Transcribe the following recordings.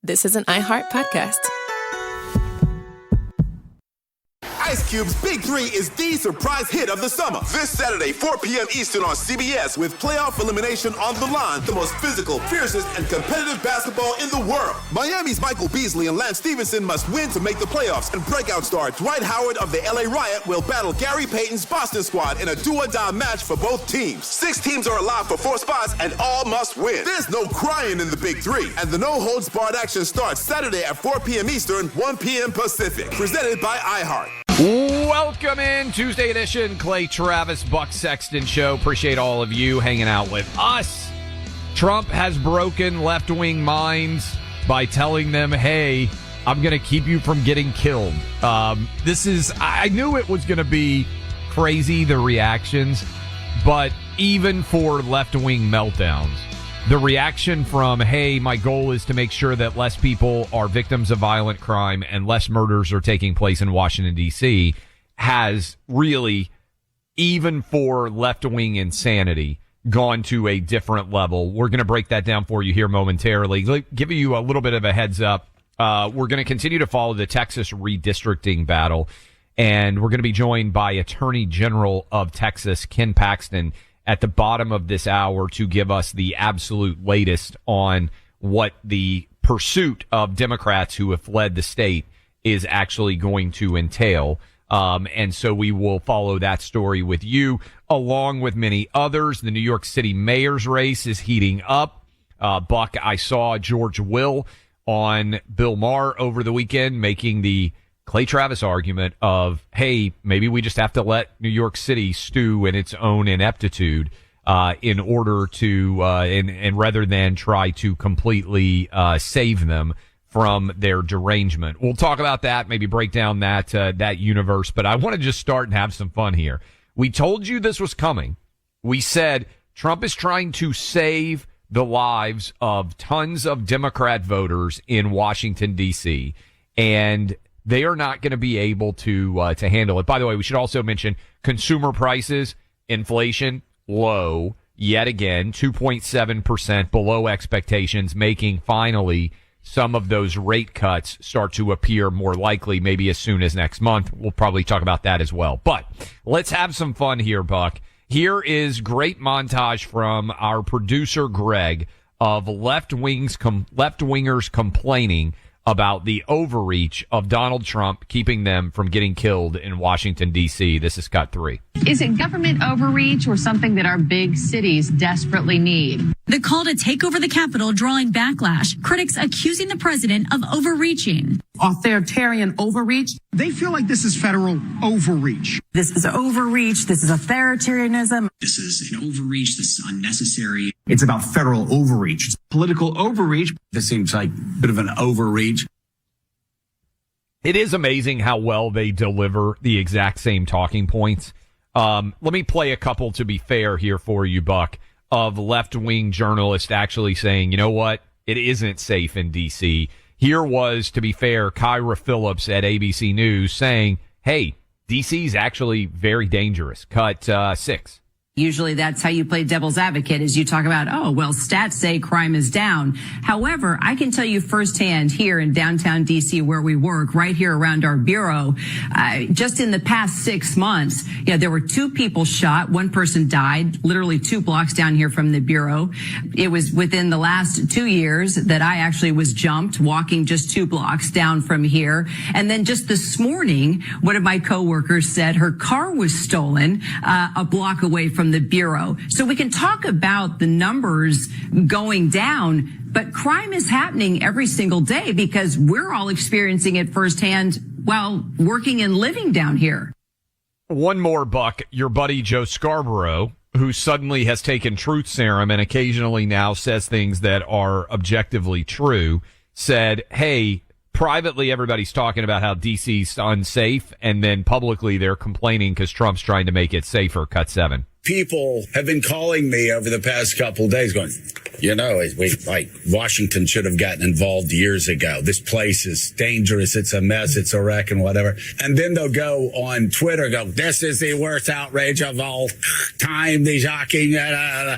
This is an iHeart podcast. Ice Cube's Big 3 is the surprise hit of the summer. This Saturday, 4 p.m. Eastern on CBS, with playoff elimination on the line, the most physical, fiercest, and competitive basketball in the world. Miami's Michael Beasley and Lance Stevenson must win to make the playoffs, and breakout star Dwight Howard of the LA Riot will battle Gary Payton's Boston squad in a do-or-die match for both teams. 6 teams are alive for 4 spots, and all must win. There's no crying in the Big 3, and the no-holds-barred action starts Saturday at 4 p.m. Eastern, 1 p.m. Pacific. Presented by iHeart. Welcome in, Tuesday edition, Clay Travis Buck Sexton Show. Appreciate all of you hanging out with us. Trump has broken left-wing minds by telling them, hey, I'm going to keep you from getting killed. I knew it was going to be crazy, the reactions, but even for left-wing meltdowns, the reaction from, hey, my goal is to make sure that less people are victims of violent crime and less murders are taking place in Washington, D.C., has really, even for left-wing insanity, gone to a different level. We're going to break that down for you here momentarily. Giving you a little bit of a heads up, we're going to continue to follow the Texas redistricting battle, and we're going to be joined by Attorney General of Texas, Ken Paxton, at the bottom of this hour to give us the absolute latest on what the pursuit of Democrats who have fled the state is actually going to entail. And so we will follow that story with you, along with many others. The New York City mayor's race is heating up. Buck, I saw George Will on Bill Maher over the weekend making the Clay Travis argument of, hey, maybe we just have to let New York City stew in its own ineptitude in order to, and rather than try to completely save them from their derangement. We'll talk about that, maybe break down that universe, but I want to just start and have some fun here. We told you this was coming. We said Trump is trying to save the lives of tons of Democrat voters in Washington, D.C., and they are not going to be able to handle it. By the way, we should also mention consumer prices, inflation, low, yet again, 2.7% below expectations, making finally some of those rate cuts start to appear more likely, maybe as soon as next month. We'll probably talk about that as well. But let's have some fun here, Buck. Here is great montage from our producer, Greg, of left-wingers complaining about the overreach of Donald Trump, keeping them from getting killed in Washington, D.C. This is Cut 3. Is it government overreach or something that our big cities desperately need? The call to take over the Capitol drawing backlash, critics accusing the president of overreaching. Authoritarian overreach? They feel like this is federal overreach. This is overreach. This is authoritarianism. This is an overreach. This is unnecessary. It's about federal overreach. It's political overreach. This seems like a bit of an overreach. It is amazing how well they deliver the exact same talking points. Let me play a couple to be fair here for you, Buck, of left-wing journalists actually saying, you know what, it isn't safe in D.C. Here was, to be fair, Kyra Phillips at ABC News saying, hey, D.C. is actually very dangerous. Cut 6. Usually that's how you play devil's advocate, is you talk about, oh, well, stats say crime is down. However, I can tell you firsthand here in downtown D.C. where we work, right here around our bureau, just in the past 6 months, there were 2 people shot. 1 person died, literally 2 blocks down here from the bureau. It was within the last 2 years that I actually was jumped walking just 2 blocks down from here. And then just this morning, one of my coworkers said her car was stolen a block away from the bureau. So we can talk about the numbers going down, but crime is happening every single day because we're all experiencing it firsthand while working and living down here. One more, Buck. Your buddy Joe Scarborough, who suddenly has taken truth serum and occasionally now says things that are objectively true, said, hey, privately everybody's talking about how DC's unsafe, and then publicly they're complaining because Trump's trying to make it safer. Cut 7. People have been calling me over the past couple of days going, Washington should have gotten involved years ago. This place is dangerous. It's a mess. It's a wreck and whatever. And then they'll go on Twitter, this is the worst outrage of all time. The shocking,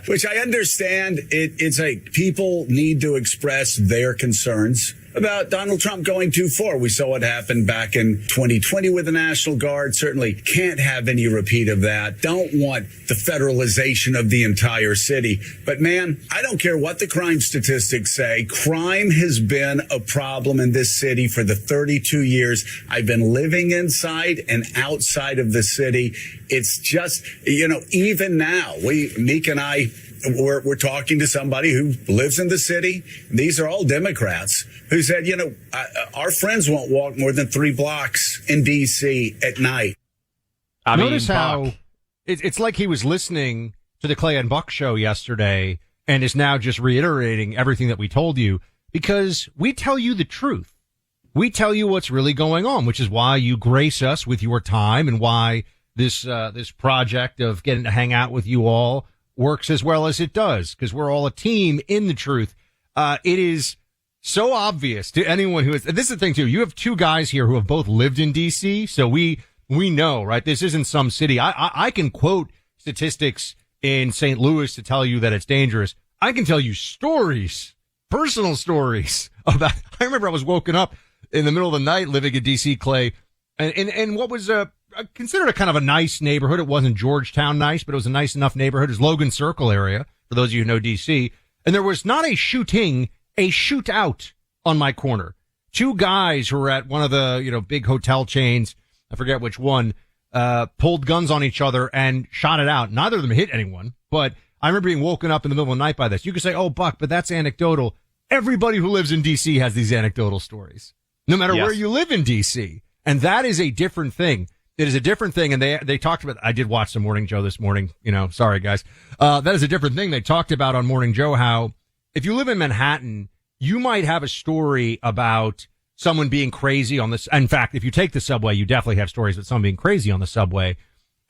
which I understand. It's like people need to express their concerns about Donald Trump going too far. We saw what happened back in 2020 with the National Guard. Certainly can't have any repeat of that. Don't want the federalization of the entire city. But man, I don't care what the crime statistics say. Crime has been a problem in this city for the 32 years I've been living inside and outside of the city. It's just, even now, Meek and I, we're talking to somebody who lives in the city. These are all Democrats who said, our friends won't walk more than 3 blocks in D.C. at night. Notice how it's like he was listening to the Clay and Buck show yesterday and is now just reiterating everything that we told you, because we tell you the truth. We tell you what's really going on, which is why you grace us with your time and why this project of getting to hang out with you all works as well as it does, because we're all a team in the truth. It is so obvious to anyone who is, and this is the thing too, you have 2 guys here who have both lived in DC, so we know, right? This isn't some city. I can quote statistics in St. Louis to tell you that it's dangerous. I can tell you stories, personal stories about, I remember I was woken up in the middle of the night living in DC, Clay, and what was considered a kind of a nice neighborhood. It wasn't Georgetown nice, but it was a nice enough neighborhood. It was Logan Circle area, for those of you who know DC. And there was not a shooting, a shootout on my corner. 2 guys who were at one of the, big hotel chains, I forget which one, pulled guns on each other and shot it out. Neither of them hit anyone, but I remember being woken up in the middle of the night by this. You could say, oh, Buck, but that's anecdotal. Everybody who lives in DC has these anecdotal stories, no matter where you live in DC. And that is a different thing. It is a different thing. And they talked about, I did watch the Morning Joe this morning, sorry guys. That is a different thing. They talked about on Morning Joe how if you live in Manhattan, you might have a story about someone being crazy on this. In fact, if you take the subway, you definitely have stories about someone being crazy on the subway.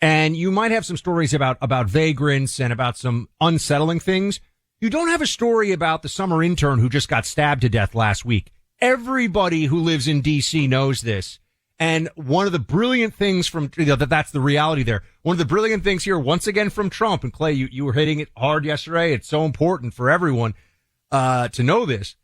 And you might have some stories about vagrants and about some unsettling things. You don't have a story about the summer intern who just got stabbed to death last week. Everybody who lives in DC knows this. And one of the brilliant things from, that's the reality there. One of the brilliant things here, once again from Trump, and Clay, you were hitting it hard yesterday. It's so important for everyone, to know this.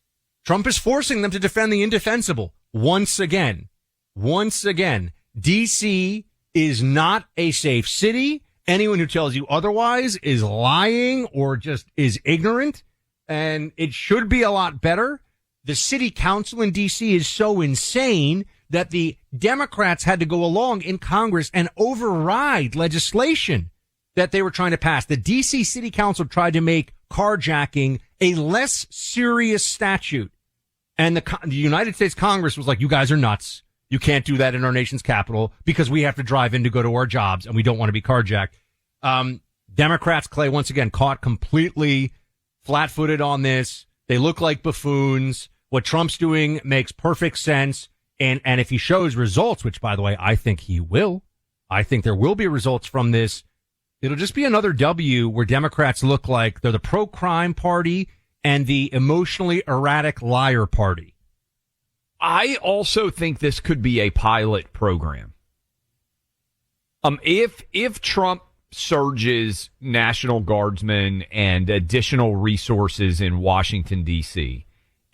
Trump is forcing them to defend the indefensible. Once again, DC is not a safe city. Anyone who tells you otherwise is lying or just is ignorant, and it should be a lot better. The city council in DC is so insane that the Democrats had to go along in Congress and override legislation that they were trying to pass. The DC City Council tried to make carjacking a less serious statute. And the United States Congress was like, you guys are nuts. You can't do that in our nation's capital because we have to drive in to go to our jobs and we don't want to be carjacked. Democrats, Clay, once again, caught completely flat-footed on this. They look like buffoons. What Trump's doing makes perfect sense. And if he shows results, which, by the way, I think he will, I think there will be results from this, it'll just be another W where Democrats look like they're the pro-crime party and the emotionally erratic liar party. I also think this could be a pilot program. If Trump surges National Guardsmen and additional resources in Washington, D.C.,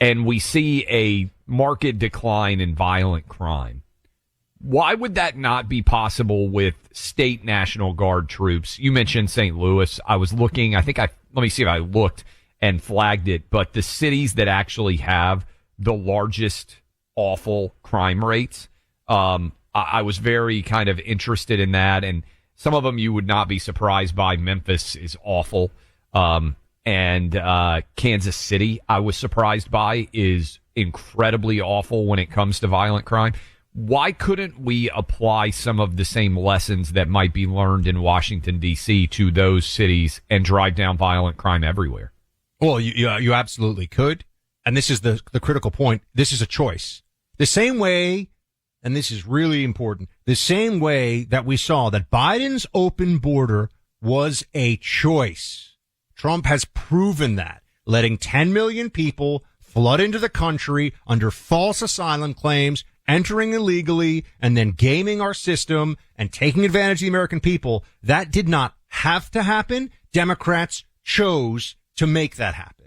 and we see a marked decline in violent crime, why would that not be possible with state National Guard troops? You mentioned St. Louis. I was looking, let me see if I looked and flagged it, but the cities that actually have the largest awful crime rates, I was very kind of interested in that, and some of them you would not be surprised by. Memphis is awful. And Kansas City, I was surprised by, is incredibly awful when it comes to violent crime. Why couldn't we apply some of the same lessons that might be learned in Washington, D.C. to those cities and drive down violent crime everywhere? Well, you absolutely could. And this is the critical point. This is a choice. The same way, and this is really important, the same way that we saw that Biden's open border was a choice. Trump has proven that, letting 10 million people flood into the country under false asylum claims, entering illegally, and then gaming our system and taking advantage of the American people. That did not have to happen. Democrats chose to make that happen.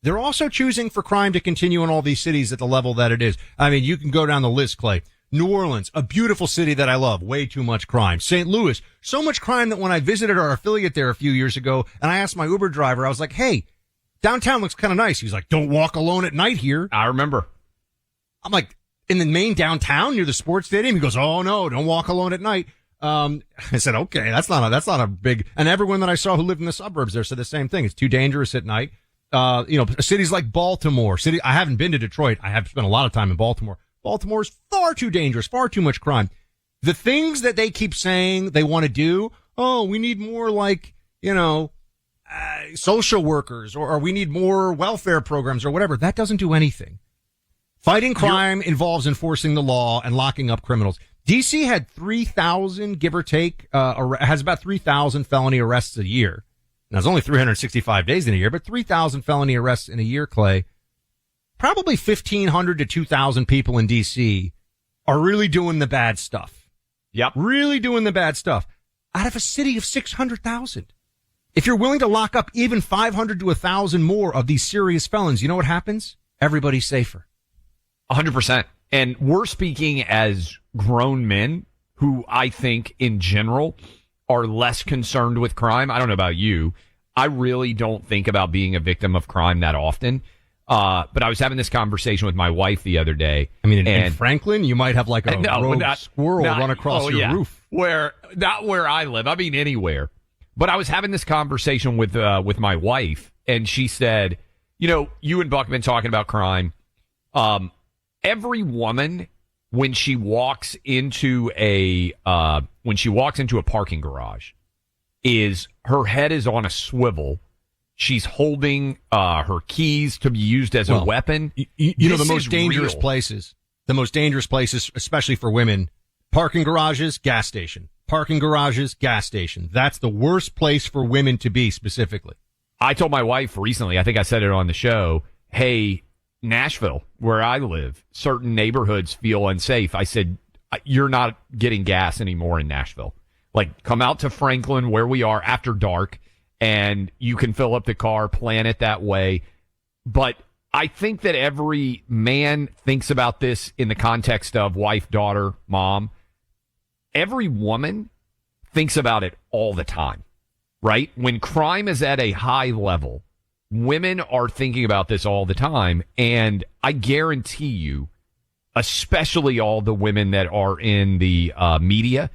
they're also choosing for crime to continue in all these cities at the level that it is. I mean, you can go down the list, Clay. New Orleans, a beautiful city that I love, way too much crime. St. Louis, so much crime that when I visited our affiliate there a few years ago and I asked my Uber driver, I was like, hey, downtown looks kind of nice. He's like, don't walk alone at night here. I remember. I'm like, in the main downtown near the sports stadium? He goes, oh no, don't walk alone at night. I said, okay, that's not a big, and everyone that I saw who lived in the suburbs there said the same thing. It's too dangerous at night. Cities like Baltimore, I haven't been to Detroit. I have spent a lot of time in Baltimore. Baltimore's far too dangerous, far too much crime. The things that they keep saying they want to do, we need more like, social workers or we need more welfare programs or whatever. That doesn't do anything. Fighting crime involves enforcing the law and locking up criminals. D.C. had 3,000, give or take, has about 3,000 felony arrests a year. Now, it's only 365 days in a year, but 3,000 felony arrests in a year, Clay. Probably 1,500 to 2,000 people in D.C. are really doing the bad stuff. Yep. Really doing the bad stuff. Out of a city of 600,000. If you're willing to lock up even 500 to 1,000 more of these serious felons, you know what happens? Everybody's safer. 100%. And we're speaking as grown men who I think in general are less concerned with crime. I don't know about you. I really don't think about being a victim of crime that often. But I was having this conversation with my wife the other day. I mean, in Franklin, you might have like a rogue squirrel run across your roof. Not where I live. I mean, anywhere. But I was having this conversation with my wife, and she said, you and Buck have been talking about crime. Every woman, when she walks into a parking garage, her head is on a swivel. She's holding her keys to be used as a weapon. The most dangerous places, especially for women, parking garages, gas station. Parking garages, gas station. That's the worst place for women to be specifically. I told my wife recently, I think I said it on the show, hey, Nashville, where I live, certain neighborhoods feel unsafe. I said, you're not getting gas anymore in Nashville. Like, come out to Franklin where we are after dark, and you can fill up the car, plan it that way. But I think that every man thinks about this in the context of wife, daughter, mom. Every woman thinks about it all the time, right? When crime is at a high level, women are thinking about this all the time. And I guarantee you, especially all the women that are in the media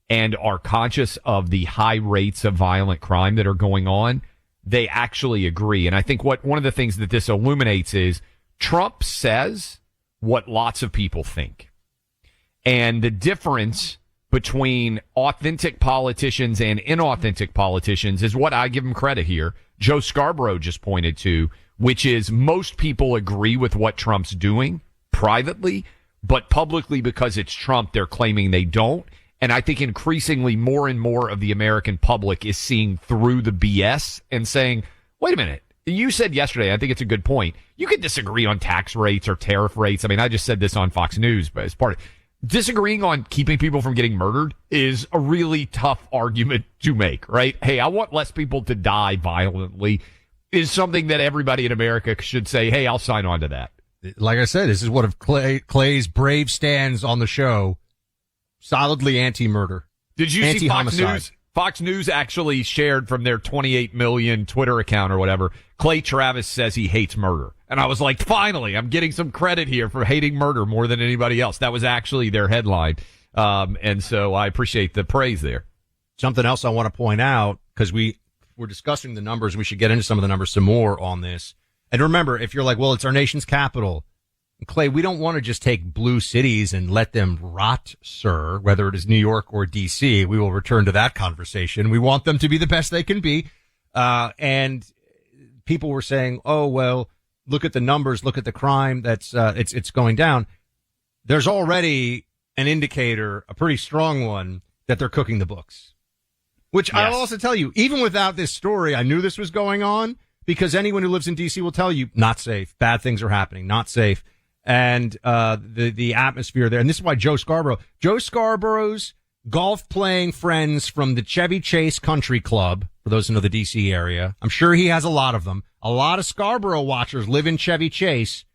and are conscious of the high rates of violent crime that are going on, they actually agree. And I think one of the things that this illuminates is Trump says what lots of people think. And the difference between authentic politicians and inauthentic politicians is what I give him credit here. Joe Scarborough just pointed to, which is most people agree with what Trump's doing privately, but publicly, because it's Trump, they're claiming they don't. And I think increasingly more and more of the American public is seeing through the BS and saying, wait a minute, you said yesterday, I think it's a good point, you could disagree on tax rates or tariff rates. I mean, I just said this on Fox News, but as part of disagreeing on keeping people from getting murdered is a really tough argument to make, right? Hey, I want less people to die violently is something that everybody in America should say, hey, I'll sign on to that. Like I said, this is one of Clay's brave stands on the show. Solidly anti-murder. Did you see Fox News? Fox News actually shared from their 28 million Twitter account or whatever, Clay Travis says he hates murder. And I was like, finally, I'm getting some credit here for hating murder more than anybody else. That was actually their headline. And so I appreciate the praise there. Something else I want to point out, because we're discussing the numbers. We should get into some of the numbers some more on this. And remember, if you're like, well, it's our nation's capital. Clay, we don't want to just take blue cities and let them rot, sir, whether it is New York or D.C. We will return to that conversation. We want them to be the best they can be. And people were saying, oh, well, look at the numbers, look at the crime that's it's going down. There's already an indicator, a pretty strong one, that they're cooking the books. Which yes. I'll also tell you, even without this story, I knew this was going on, because anyone who lives in D.C. will tell you, not safe, bad things are happening, not safe. And the atmosphere there. And this is why Joe Scarborough's golf playing friends from the Chevy Chase Country Club, for those who know the D.C. area. I'm sure he has a lot of them. A lot of Scarborough watchers live in Chevy Chase.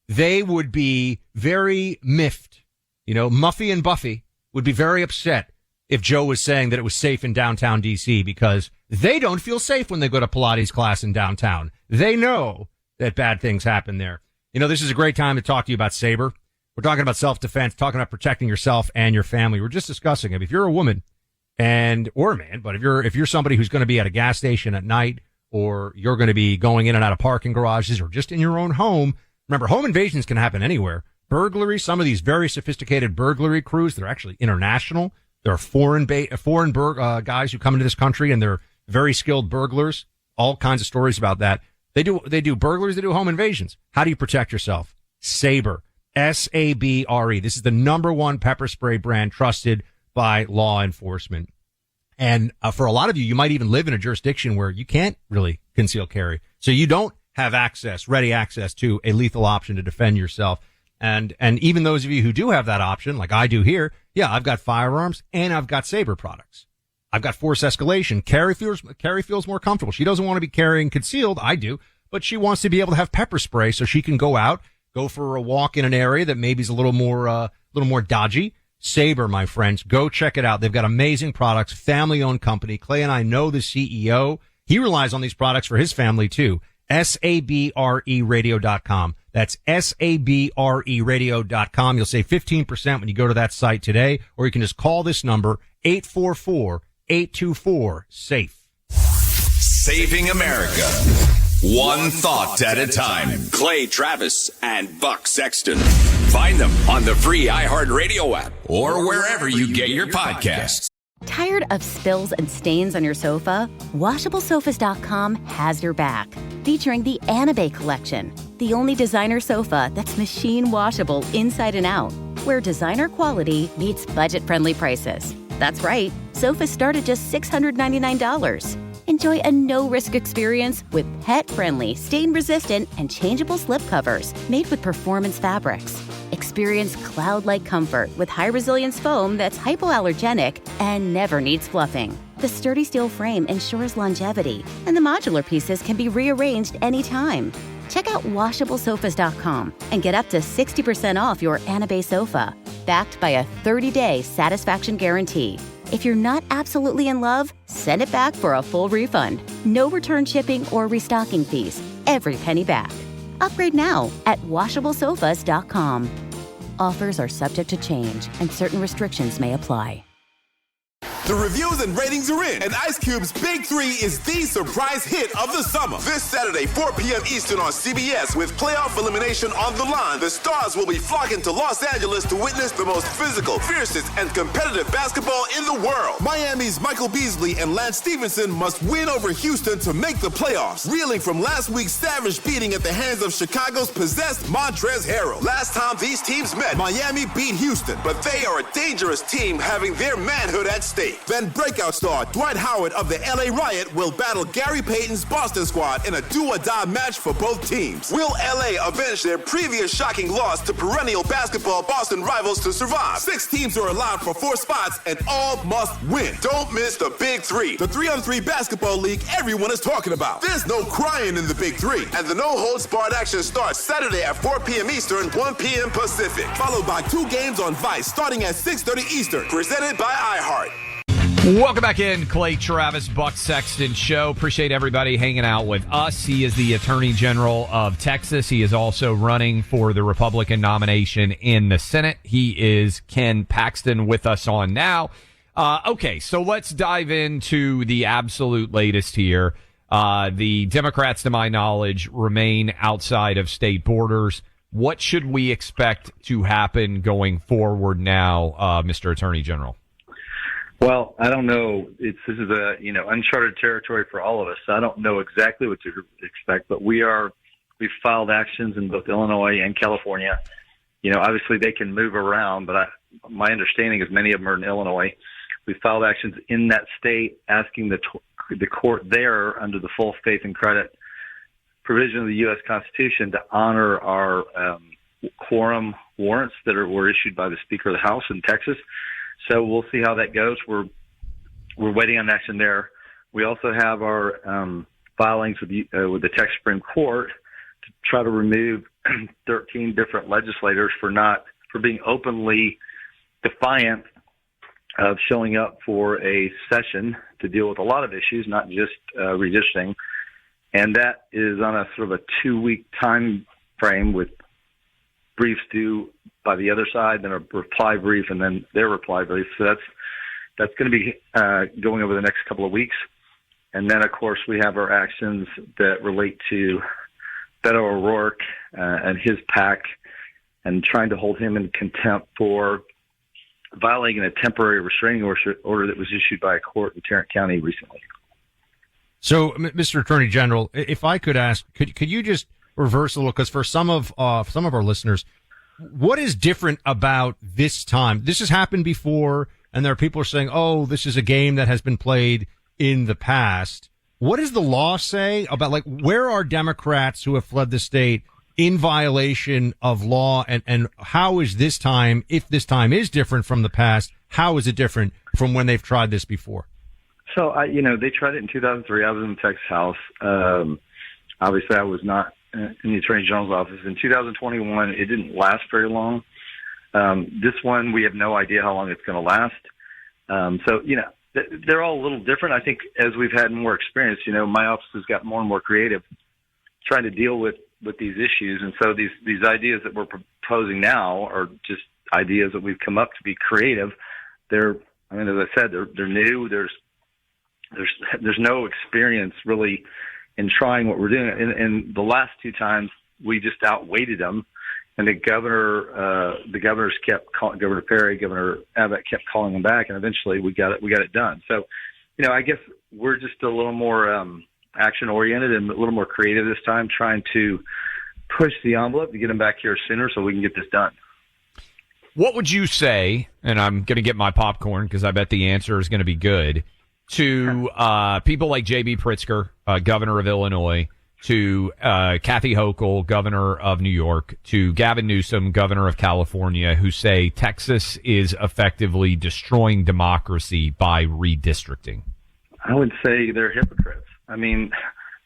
They would be very miffed. Muffy and Buffy would be very upset if Joe was saying that it was safe in downtown D.C. because they don't feel safe when they go to Pilates class in downtown. They know that bad things happen there. This is a great time to talk to you about Sabre. We're talking about self-defense, talking about protecting yourself and your family. We're just discussing it. If you're a woman or a man, but if you're somebody who's going to be at a gas station at night, or you're going to be going in and out of parking garages, or just in your own home, remember, home invasions can happen anywhere. Burglary, some of these very sophisticated burglary crews, they're actually international. There are foreign guys who come into this country, and they're very skilled burglars. All kinds of stories about that. They do burglaries, they do home invasions. How do you protect yourself? Sabre. S-A-B-R-E. This is the number one pepper spray brand trusted by law enforcement. And for a lot of you, you might even live in a jurisdiction where you can't really conceal carry. So you don't have ready access to a lethal option to defend yourself. And even those of you who do have that option, like I do here, yeah, I've got firearms and I've got Sabre products. I've got force escalation. Carrie feels more comfortable. She doesn't want to be carrying concealed. I do, but she wants to be able to have pepper spray so she can go for a walk in an area that maybe is a little more dodgy. Sabre, my friends, go check it out. They've got amazing products, family-owned company. Clay and I know the CEO. He relies on these products for his family too. SABREradio.com. That's SABREradio.com. You'll save 15% when you go to that site today, or you can just call this number, 844-824-SAFE. Saving America. One thought at a time. Clay Travis and Buck Sexton. Find them on the free iHeartRadio app or wherever you get your podcasts. Tired of spills and stains on your sofa? WashableSofas.com has your back. Featuring the Anabay collection, the only designer sofa that's machine washable inside and out, where designer quality meets budget-friendly prices. That's right, sofas start at just $699. Enjoy a no-risk experience with pet-friendly, stain-resistant, and changeable slip covers made with performance fabrics. Experience cloud-like comfort with high-resilience foam that's hypoallergenic and never needs fluffing. The sturdy steel frame ensures longevity, and the modular pieces can be rearranged anytime. Check out WashableSofas.com and get up to 60% off your Anabay sofa, backed by a 30-day satisfaction guarantee. If you're not absolutely in love, send it back for a full refund. No return shipping or restocking fees. Every penny back. Upgrade now at WashableSofas.com. Offers are subject to change, and certain restrictions may apply. The reviews and ratings are in, and Ice Cube's Big 3 is the surprise hit of the summer. This Saturday, 4 p.m. Eastern on CBS, with playoff elimination on the line, the stars will be flocking to Los Angeles to witness the most physical, fiercest, and competitive basketball in the world. Miami's Michael Beasley and Lance Stevenson must win over Houston to make the playoffs, reeling from last week's savage beating at the hands of Chicago's possessed Montrezl Harrell. Last time these teams met, Miami beat Houston, but they are a dangerous team having their manhood at stake. Then breakout star Dwight Howard of the LA Riot will battle Gary Payton's Boston squad in a do-or-die match for both teams. Will LA avenge their previous shocking loss to perennial basketball Boston rivals to survive? 6 teams are allowed for 4 spots, and all must win. Don't miss the Big 3, the 3-on-3 basketball league everyone is talking about. There's no crying in the Big 3, and the no-holds-barred action starts Saturday at 4 p.m. Eastern, 1 p.m. Pacific, followed by 2 games on Vice starting at 6:30 Eastern, presented by iHeart. Welcome back in, Clay Travis, Buck Sexton Show. Appreciate everybody hanging out with us. He is the Attorney General of Texas. He is also running for the Republican nomination in the Senate. He is Ken Paxton with us on now. Okay, so let's dive into the absolute latest here. The Democrats, to my knowledge, remain outside of state borders. What should we expect to happen going forward now, Mr. Attorney General? Well, I don't know. This is uncharted territory for all of us. I don't know exactly what to expect, but we've filed actions in both Illinois and California. Obviously they can move around, but my understanding is many of them are in Illinois. We filed actions in that state asking the court there, under the full faith and credit provision of the U.S. Constitution, to honor our quorum warrants that were issued by the Speaker of the House in Texas. So we'll see how that goes. We're waiting on action there. We also have our filings with the Texas Supreme Court to try to remove 13 different legislators for being openly defiant of showing up for a session to deal with a lot of issues, not just redistricting. And that is on a sort of a 2-week time frame with briefs due by the other side, then a reply brief, and then their reply brief. So that's going to be going over the next couple of weeks. And then, of course, we have our actions that relate to Beto O'Rourke and his PAC and trying to hold him in contempt for violating a temporary restraining order that was issued by a court in Tarrant County recently. So, Mr. Attorney General, if I could ask, could you just reverse a little? Because for some of our listeners, what is different about this time? This has happened before, and there are people who are saying, "Oh, this is a game that has been played in the past." What does the law say about, like, where are Democrats who have fled the state in violation of law, and how is this time, if this time is different from the past, how is it different from when they've tried this before? So, they tried it in 2003. I was in the Texas House. Obviously, I was not in the Attorney General's office. In 2021, it didn't last very long. This one, we have no idea how long it's going to last. They're all a little different. I think as we've had more experience, my office has gotten more and more creative trying to deal with these issues. And so these ideas that we're proposing now are just ideas that we've come up to be creative. As I said, they're new. There's no experience really in trying what we're doing. And the last 2 times we just outweighted them. And the governors kept calling, Governor Perry, Governor Abbott kept calling them back, and eventually we got it done. So, I guess we're just a little more action oriented and a little more creative this time, trying to push the envelope to get them back here sooner so we can get this done. What would you say, and I'm going to get my popcorn because I bet the answer is going to be good, to people like J.B. Pritzker, governor of Illinois, to Kathy Hochul, governor of New York, to Gavin Newsom, governor of California, who say Texas is effectively destroying democracy by redistricting? I would say they're hypocrites.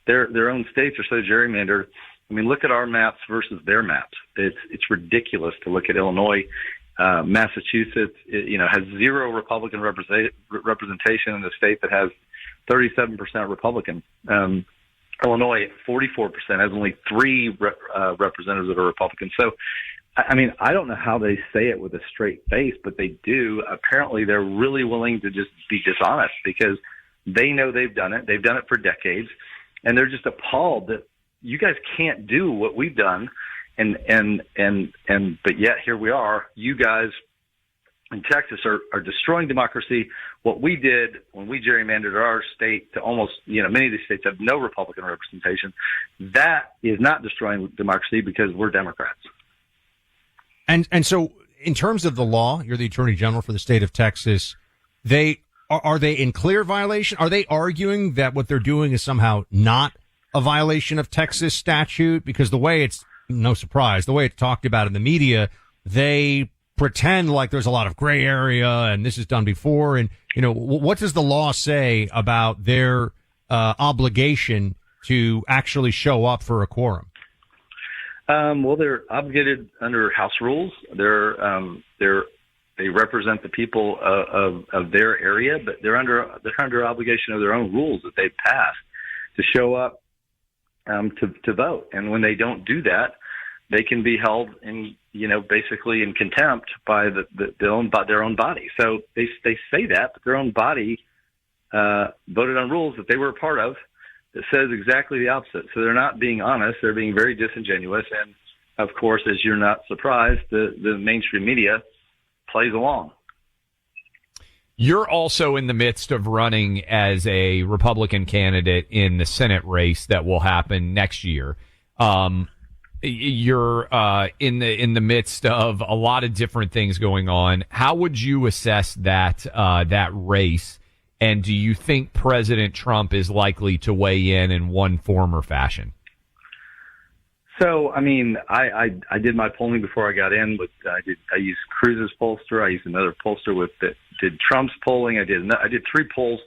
Their own states are so gerrymandered. Look at our maps versus their maps. It's ridiculous to look at Illinois. Massachusetts, has 0 Republican representation in the state that has 37% Republican. Illinois at 44% has only 3 representatives that are Republican. So, I don't know how they say it with a straight face, but they do. Apparently, they're really willing to just be dishonest because they know they've done it. They've done it for decades, and they're just appalled that you guys can't do what we've done. But yet here we are. You guys in Texas are destroying democracy. What we did when we gerrymandered our state to almost, many of these states have no Republican representation. That is not destroying democracy because we're Democrats. And so in terms of the law, you're the Attorney General for the state of Texas. Are they in clear violation? Are they arguing that what they're doing is somehow not a violation of Texas statute? Because the way it's, no surprise, the way it's talked about in the media, they pretend like there's a lot of gray area and this is done before. And, what does the law say about their obligation to actually show up for a quorum? Well, they're obligated under House rules. They represent the people of their area, but they're under obligation of their own rules that they've passed to show up to vote. And when they don't do that, they can be held in, basically in contempt by their own body. So they say that, but their own body voted on rules that they were a part of that says exactly the opposite. So they're not being honest. They're being very disingenuous. And of course, as you're not surprised, the mainstream media plays along. You're also in the midst of running as a Republican candidate in the Senate race that will happen next year. You're in the midst of a lot of different things going on. How would you assess that race? And do you think President Trump is likely to weigh in one form or fashion? So, I did my polling before I got in. I used Cruz's pollster. I used another pollster that did Trump's polling. I did 3 polls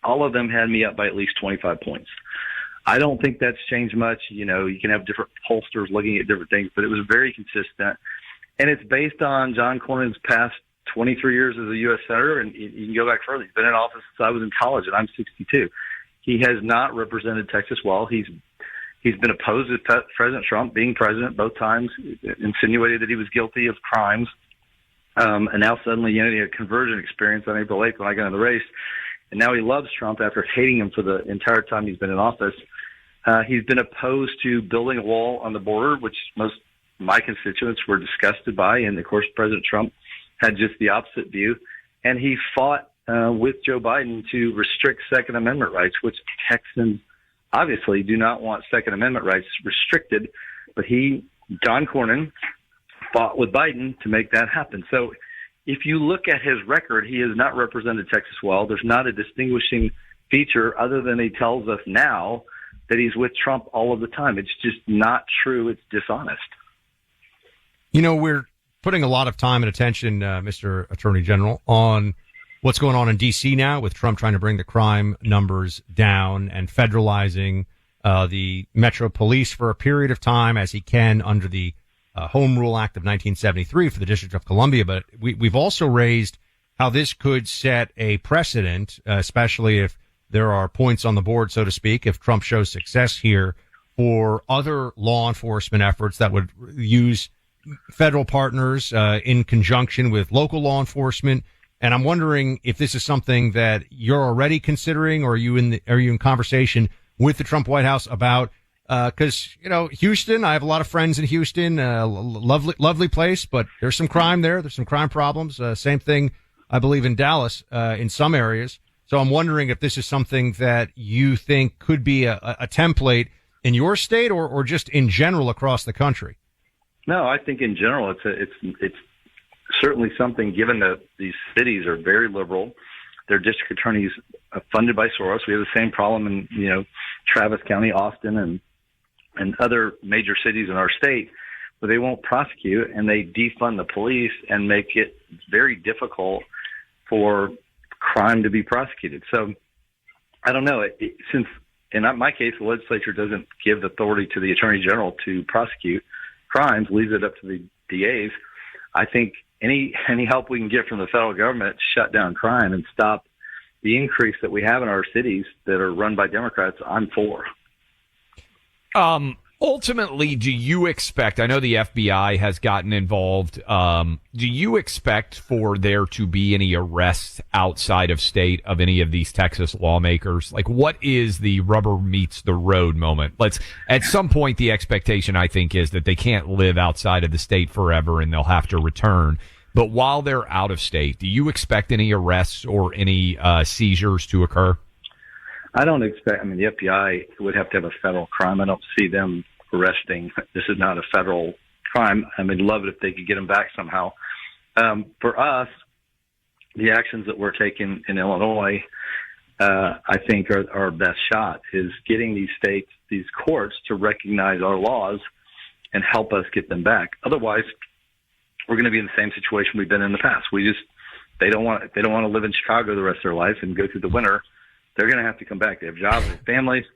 all of them had me up by at least 25 points. I don't think that's changed much. You know, you can have different pollsters looking at different things, but it was very consistent. And it's based on John Cornyn's past 23 years as a U.S. Senator, and you can go back further. He's been in office since I was in college, and I'm 62. He has not represented Texas well. He's been opposed to President Trump being president both times, insinuated that he was guilty of crimes, and now suddenly he had a conversion experience on April 8th when I got in the race. And now he loves Trump after hating him for the entire time he's been in office. He's been opposed to building a wall on the border, which most of my constituents were disgusted by. And, of course, President Trump had just the opposite view. And he fought with Joe Biden to restrict Second Amendment rights, which Texans obviously do not want Second Amendment rights restricted. But John Cornyn, fought with Biden to make that happen. So if you look at his record, he has not represented Texas well. There's not a distinguishing feature other than he tells us now that he's with Trump all of the time. It's just not true. It's dishonest. You know, we're putting a lot of time and attention, Mr. Attorney General, on what's going on in D.C. now with Trump trying to bring the crime numbers down and federalizing the Metro Police for a period of time as he can under the Home Rule Act of 1973 for the District of Columbia. But we've also raised how this could set a precedent, especially if there are points on the board, so to speak, if Trump shows success here, for other law enforcement efforts that would use federal partners in conjunction with local law enforcement. And I'm wondering if this is something that you're already considering, or are you in conversation with the Trump White House about? Because, you know, Houston, I have a lot of friends in Houston, lovely place, but there's some crime there. There's some crime problems. Same thing, I believe, in Dallas, in some areas. So I'm wondering if this is something that you think could be a template in your state or just in general across the country. No, I think in general, it's certainly something, given that these cities are very liberal. Their district attorneys are funded by Soros. We have the same problem in, you know, Travis County, Austin, and other major cities in our state, where they won't prosecute and they defund the police and make it very difficult for crime to be prosecuted. So I don't know. Since in my case, the legislature doesn't give authority to the attorney general to prosecute crimes, leaves it up to the DAs. I think any help we can get from the federal government to shut down crime and stop the increase that we have in our cities that are run by Democrats, I'm for. Ultimately, do you expect, I know the FBI has gotten involved, do you expect for there to be any arrests outside of state of any of these Texas lawmakers? Like, what is the rubber meets the road moment? At some point, the expectation, I think, is that they can't live outside of the state forever and they'll have to return. But while they're out of state, do you expect any arrests or any seizures to occur? I don't expect, the FBI would have to have a federal crime. I don't see them arresting. This is not a federal crime. Love it if they could get them back somehow. For us, the actions that we're taking in Illinois, I think are our best shot, is getting these states, these courts, to recognize our laws and help us get them back. Otherwise, we're going to be in the same situation we've been in the past. They don't want to live in Chicago the rest of their life and go through the winter. They're going to have to come back. They have jobs and families.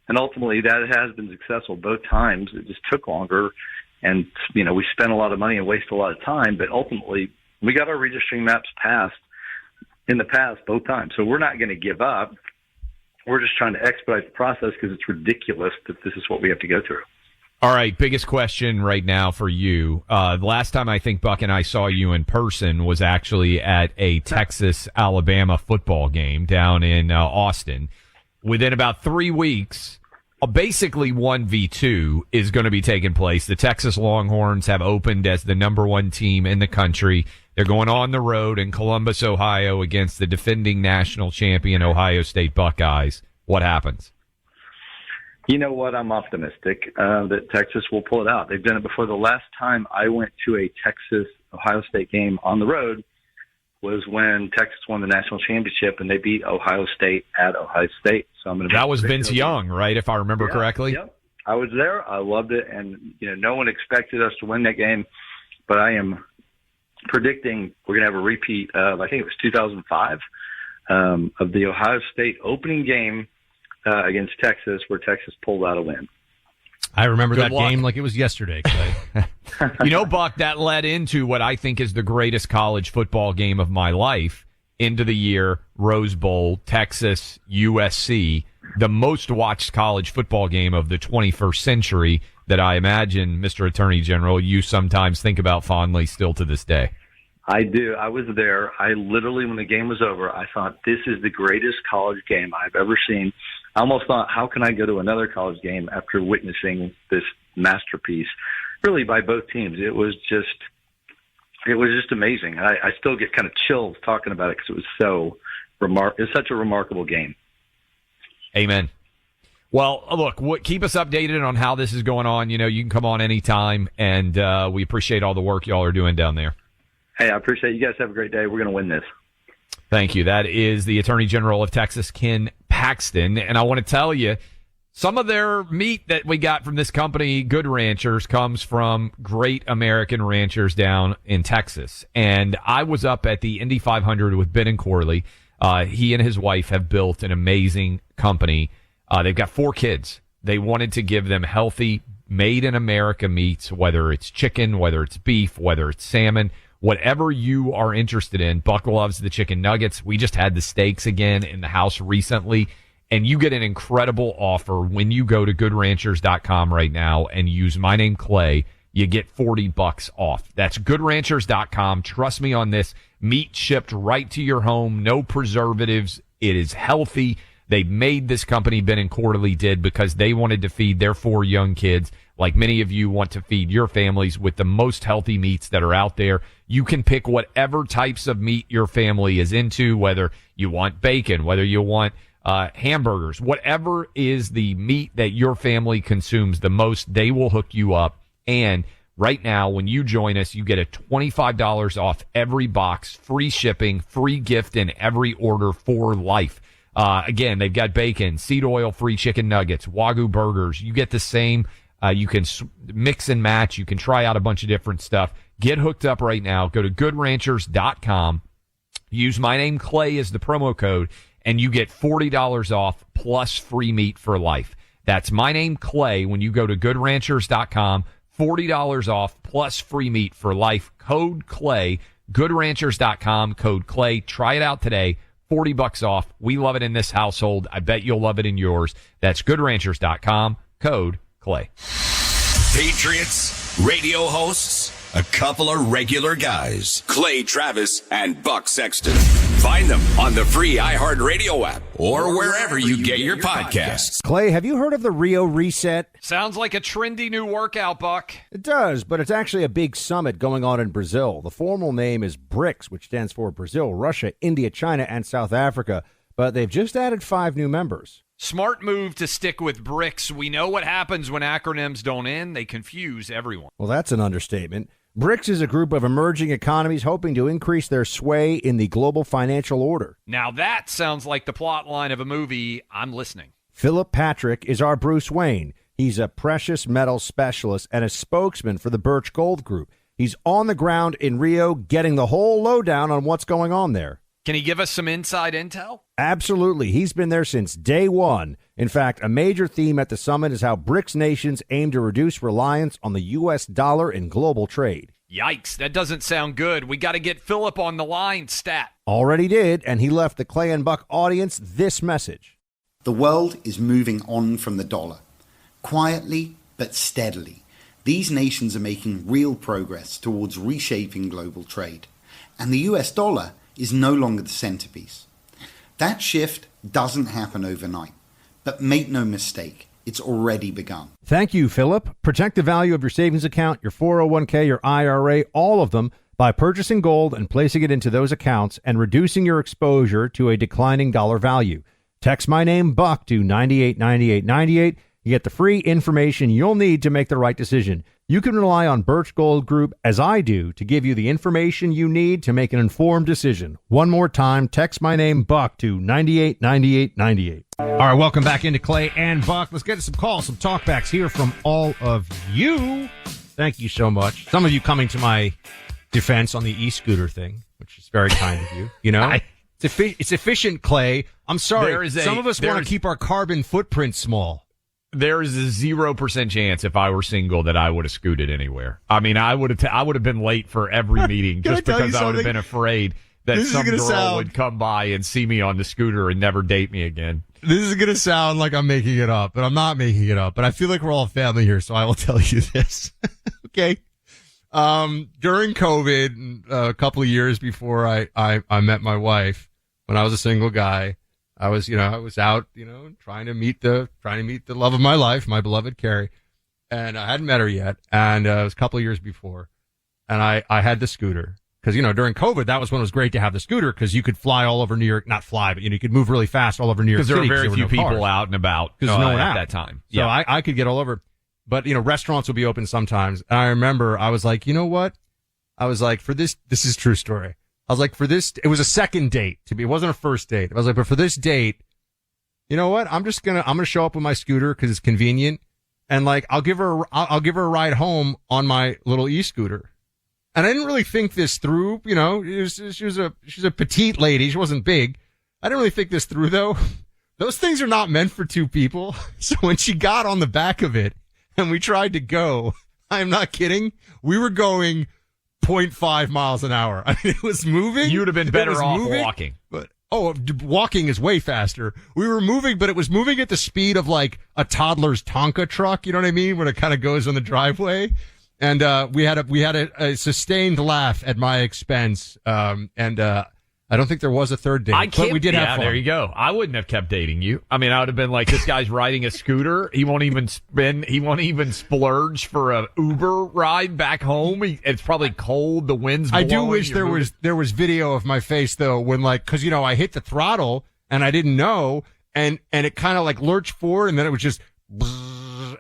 And ultimately, that has been successful both times. It just took longer. And, we spent a lot of money and wasted a lot of time. But ultimately, we got our redistricting maps passed in the past both times. So we're not going to give up. We're just trying to expedite the process because it's ridiculous that this is what we have to go through. All right, biggest question right now for you. The last time I think Buck and I saw you in person was actually at a Texas-Alabama football game down in Austin. Within about 3 weeks, basically 1v2 is going to be taking place. The Texas Longhorns have opened as the number one team in the country. They're going on the road in Columbus, Ohio against the defending national champion Ohio State Buckeyes. What happens? You know what? I'm optimistic that Texas will pull it out. They've done it before. The last time I went to a Texas-Ohio State game on the road was when Texas won the national championship, and they beat Ohio State at Ohio State. So I'm going to. That was Vince Young, right? If I remember correctly. Yep. I was there. I loved it, and no one expected us to win that game, but I am predicting we're going to have a repeat of, I think it was 2005. of the Ohio State opening game against Texas, where Texas pulled out a win. I remember that game like it was yesterday, Clay. Buck, that led into what I think is the greatest college football game of my life. Into the year, Rose Bowl, Texas, USC, the most watched college football game of the 21st century that I imagine, Mr. Attorney General, you sometimes think about fondly still to this day. I do. I was there. I literally, when the game was over, I thought, this is the greatest college game I've ever seen. I almost thought, how can I go to another college game after witnessing this masterpiece, really, by both teams? It was just amazing. I still get kind of chills talking about it because it was it's such a remarkable game. Amen. Well, look, keep us updated on how this is going on. You can come on anytime, and we appreciate all the work y'all are doing down there. Hey, I appreciate it. You guys have a great day. We're going to win this. Thank you. That is the Attorney General of Texas, Ken Paxton. And I want to tell you, some of their meat that we got from this company, Good Ranchers, comes from great American ranchers down in Texas. And I was up at the Indy 500 with Ben and Corley. He and his wife have built an amazing company. They've got 4 kids. They wanted to give them healthy, made-in-America meats, whether it's chicken, whether it's beef, whether it's salmon, whatever you are interested in. Buck loves the chicken nuggets. We just had the steaks again in the house recently. And you get an incredible offer when you go to goodranchers.com right now and use my name, Clay. You get $40 off. That's goodranchers.com. Trust me on this. Meat shipped right to your home. No preservatives. It is healthy. They made this company, Ben and Quarterly did, because they wanted to feed their 4 young kids, like many of you want to feed your families, with the most healthy meats that are out there. You can pick whatever types of meat your family is into, whether you want bacon, whether you want hamburgers, whatever is the meat that your family consumes the most, they will hook you up. And right now, when you join us, you get a $25 off every box, free shipping, free gift in every order for life. Again, they've got bacon, seed oil-free chicken nuggets, Wagyu burgers. You get the same. You can mix and match. You can try out a bunch of different stuff. Get hooked up right now. Go to goodranchers.com. Use my name, Clay, as the promo code, and you get $40 off plus free meat for life. That's my name, Clay, when you go to goodranchers.com. $40 off plus free meat for life. Code Clay, goodranchers.com, code Clay. Try it out today. $40 off. We love it in this household. I bet you'll love it in yours. That's goodranchers.com, code Clay. Patriots, radio hosts, a couple of regular guys. Clay Travis and Buck Sexton. Find them on the free iHeartRadio app or wherever you get your podcasts. Clay, have you heard of the Rio Reset? Sounds like a trendy new workout, Buck. It does, but it's actually a big summit going on in Brazil. The formal name is BRICS, which stands for Brazil, Russia, India, China, and South Africa. But they've just added 5 new members. Smart move to stick with BRICS. We know what happens when acronyms don't end. They confuse everyone. Well, that's an understatement. BRICS is a group of emerging economies hoping to increase their sway in the global financial order. Now that sounds like the plot line of a movie. I'm listening. Philip Patrick is our Bruce Wayne. He's a precious metals specialist and a spokesman for the Birch Gold Group. He's on the ground in Rio getting the whole lowdown on what's going on there. Can he give us some inside intel? Absolutely. He's been there since day one. In fact, a major theme at the summit is how BRICS nations aim to reduce reliance on the U.S. dollar in global trade. Yikes, that doesn't sound good. We got to get Philip on the line, stat. Already did, and he left the Clay and Buck audience this message. The world is moving on from the dollar. Quietly but steadily, these nations are making real progress towards reshaping global trade. And the US dollar is no longer the centerpiece. That shift doesn't happen overnight, but make no mistake, it's already begun. Thank you, Philip. Protect the value of your savings account, your 401k, your IRA, all of them, by purchasing gold and placing it into those accounts and reducing your exposure to a declining dollar value. Text my name, Buck, to 989898. You get the free information you'll need to make the right decision. You can rely on Birch Gold Group, as I do, to give you the information you need to make an informed decision. One more time, text my name, Buck, to 989898. All right, welcome back into Clay and Buck. Let's get to some calls, some talkbacks here from all of you. Thank you so much. Some of you coming to my defense on the e-scooter thing, which is very kind of you. You know, It's efficient, Clay. I'm sorry. Some of us want to keep our carbon footprint small. There is a 0% chance if I were single that I would have scooted anywhere. I mean, I would have been late for every meeting just because I would have been afraid that some girl would come by and see me on the scooter and never date me again. This is going to sound like I'm making it up, but I'm not making it up. But I feel like we're all family here, so I will tell you this. Okay. During COVID, a couple of years before I met my wife, when I was a single guy, I was out, trying to meet the love of my life, my beloved Carrie. And I hadn't met her yet. And it was a couple of years before. And I had the scooter. Because, during COVID, that was when it was great to have the scooter because you could fly all over New York. Not fly, but, you could move really fast all over New York City. Because there were very few people out and about no one at out. that time. So yeah. I could get all over. But, restaurants would be open sometimes. And I remember I was like, you know what? I was like, for this is a true story. I was like, for this, it was a second date it wasn't a first date. I was like, but for this date, you know what? I'm going to show up with my scooter because it's convenient. And like, I'll give her a ride home on my little e-scooter. And I didn't really think this through, she was a petite lady. She wasn't big. I didn't really think this through though. Those things are not meant for two people. So when she got on the back of it and we tried to go, I'm not kidding. We were going 0.5 miles an hour. I mean, it was moving. You would have been better off walking. But walking is way faster. We were moving, but it was moving at the speed of like a toddler's Tonka truck. You know what I mean? When it kind of goes on the driveway. And we had a sustained laugh at my expense. I don't think there was a third date, but we did have fun. There you go. I wouldn't have kept dating you. I mean, I would have been like, this guy's riding a scooter. He won't even splurge for a Uber ride back home. It's probably cold. The wind's blowing. I do wish there was video of my face though, when like, cause I hit the throttle and I didn't know and it kind of like lurched forward and then it was just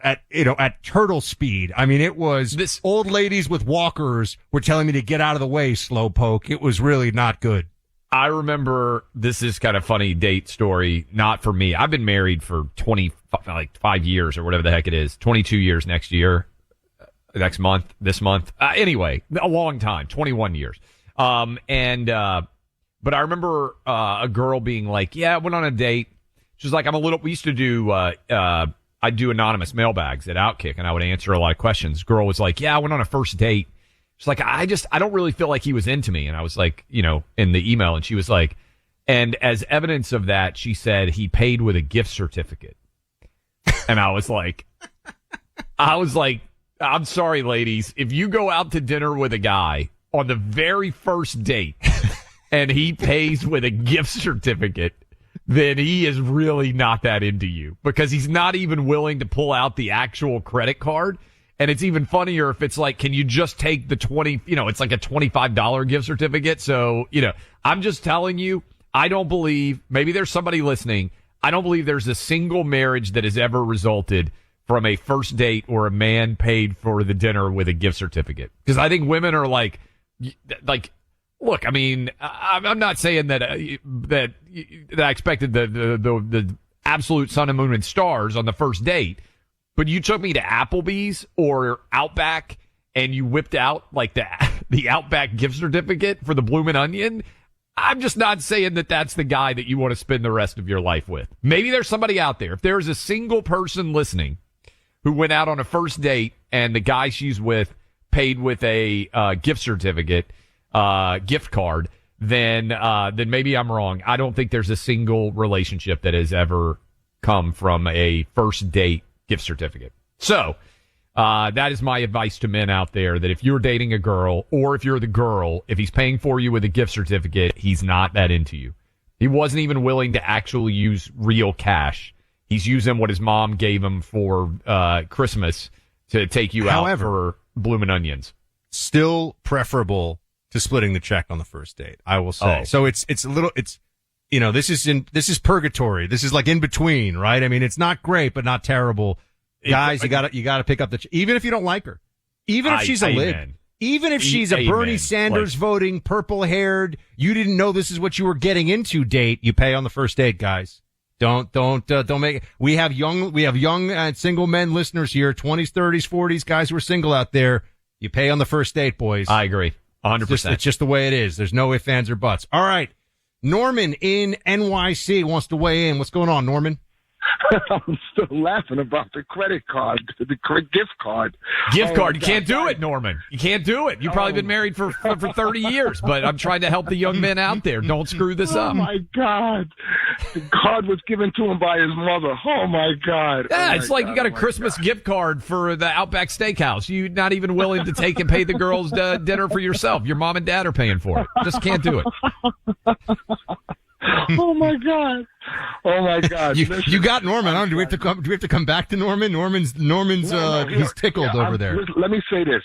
at turtle speed. I mean, it was this old ladies with walkers were telling me to get out of the way, slowpoke. It was really not good. I remember, this is kind of funny date story, not for me. I've been married for 5 years or whatever the heck it is. 22 years this month. Anyway, a long time, 21 years. But I remember, a girl being like, yeah, I went on a date. She's like, we used to do, I'd do anonymous mailbags at Outkick and I would answer a lot of questions. Girl was like, yeah, I went on a first date. She's like, I don't really feel like he was into me. And I was like, in the email, and she was like, and as evidence of that, she said he paid with a gift certificate. And I was like, I'm sorry, ladies. If you go out to dinner with a guy on the very first date and he pays with a gift certificate, then he is really not that into you because he's not even willing to pull out the actual credit card. And it's even funnier if it's like, can you just take the it's like a $25 gift certificate. So, I'm just telling you, I don't believe, maybe there's somebody listening. I don't believe there's a single marriage that has ever resulted from a first date where a man paid for the dinner with a gift certificate. Because I think women are like, look, I mean, I'm not saying that I expected the absolute sun and moon and stars on the first date. But you took me to Applebee's or Outback and you whipped out like the Outback gift certificate for the Bloomin' Onion. I'm just not saying that that's the guy that you want to spend the rest of your life with. Maybe there's somebody out there. If there's a single person listening who went out on a first date and the guy she's with paid with a gift certificate, gift card, then maybe I'm wrong. I don't think there's a single relationship that has ever come from a first date gift certificate. So, that is my advice to men out there, that if you're dating a girl, or if you're the girl, if he's paying for you with a gift certificate, he's not that into you. He wasn't even willing to actually use real cash. He's using what his mom gave him for Christmas to take you out for Bloomin' Onions. Still preferable to splitting the check on the first date, I will say. Oh. So it's this is purgatory. This is like in between, right? I mean, it's not great, but not terrible. Guys, you gotta pick up even if you don't like her, even if she's a lid, even if she's a Bernie Sanders voting, purple haired, you didn't know this is what you were getting into date. You pay on the first date, guys. Don't make it. We have young single men listeners here, 20s, 30s, 40s, guys who are single out there. You pay on the first date, boys. I agree. 100%. It's just the way it is. There's no ifs, ands, or buts. All right. Norman in NYC wants to weigh in. What's going on, Norman? I'm still laughing about the credit card, the gift card. Gift card. You can't do it, Norman. You can't do it. You've probably been married for 30 years, but I'm trying to help the young men out there. Don't screw this up. Oh, my God. The card was given to him by his mother. Oh, my God. Yeah, it's like you got a Christmas gift card for the Outback Steakhouse. You're not even willing to take and pay the girls' dinner for yourself. Your mom and dad are paying for it. Just can't do it. Oh, my God. Oh, my God. You got Norman. Do we have to come back to Norman? Norman's he's tickled over there. Let me say this.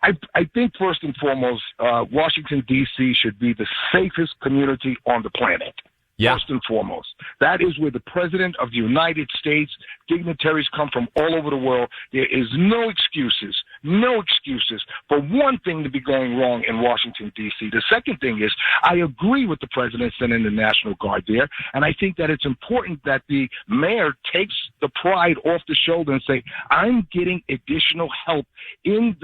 I think first and foremost, Washington, D.C. should be the safest community on the planet. Yeah. First and foremost. That is where the President of the United States, dignitaries come from all over the world. There is no excuses for one thing to be going wrong in Washington, D.C. The second thing is I agree with the President sending the National Guard there, and I think that it's important that the mayor takes the pride off the shoulder and say, I'm getting additional help in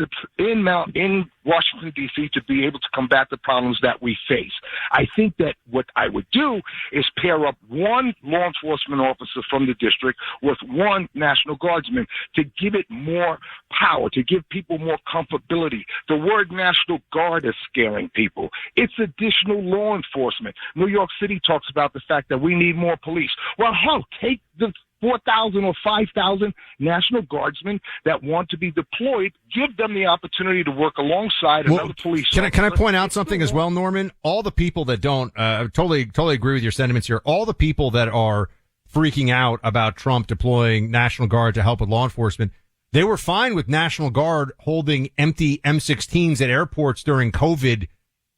Washington, D.C. to be able to combat the problems that we face. I think that what I would do is pair up one law enforcement officer from the district with one National Guardsman to give it more power, to give people more comfortability. The word National Guard is scaring people. It's additional law enforcement. New York City talks about the fact that we need more police. Well, hell, take the 4,000 or 5,000 National Guardsmen that want to be deployed, give them the opportunity to work alongside another police officer. Can I point out something as well, Norman? All the people that don't, totally agree with your sentiments here. All the people that are freaking out about Trump deploying National Guard to help with law enforcement, they were fine with National Guard holding empty M16s at airports during COVID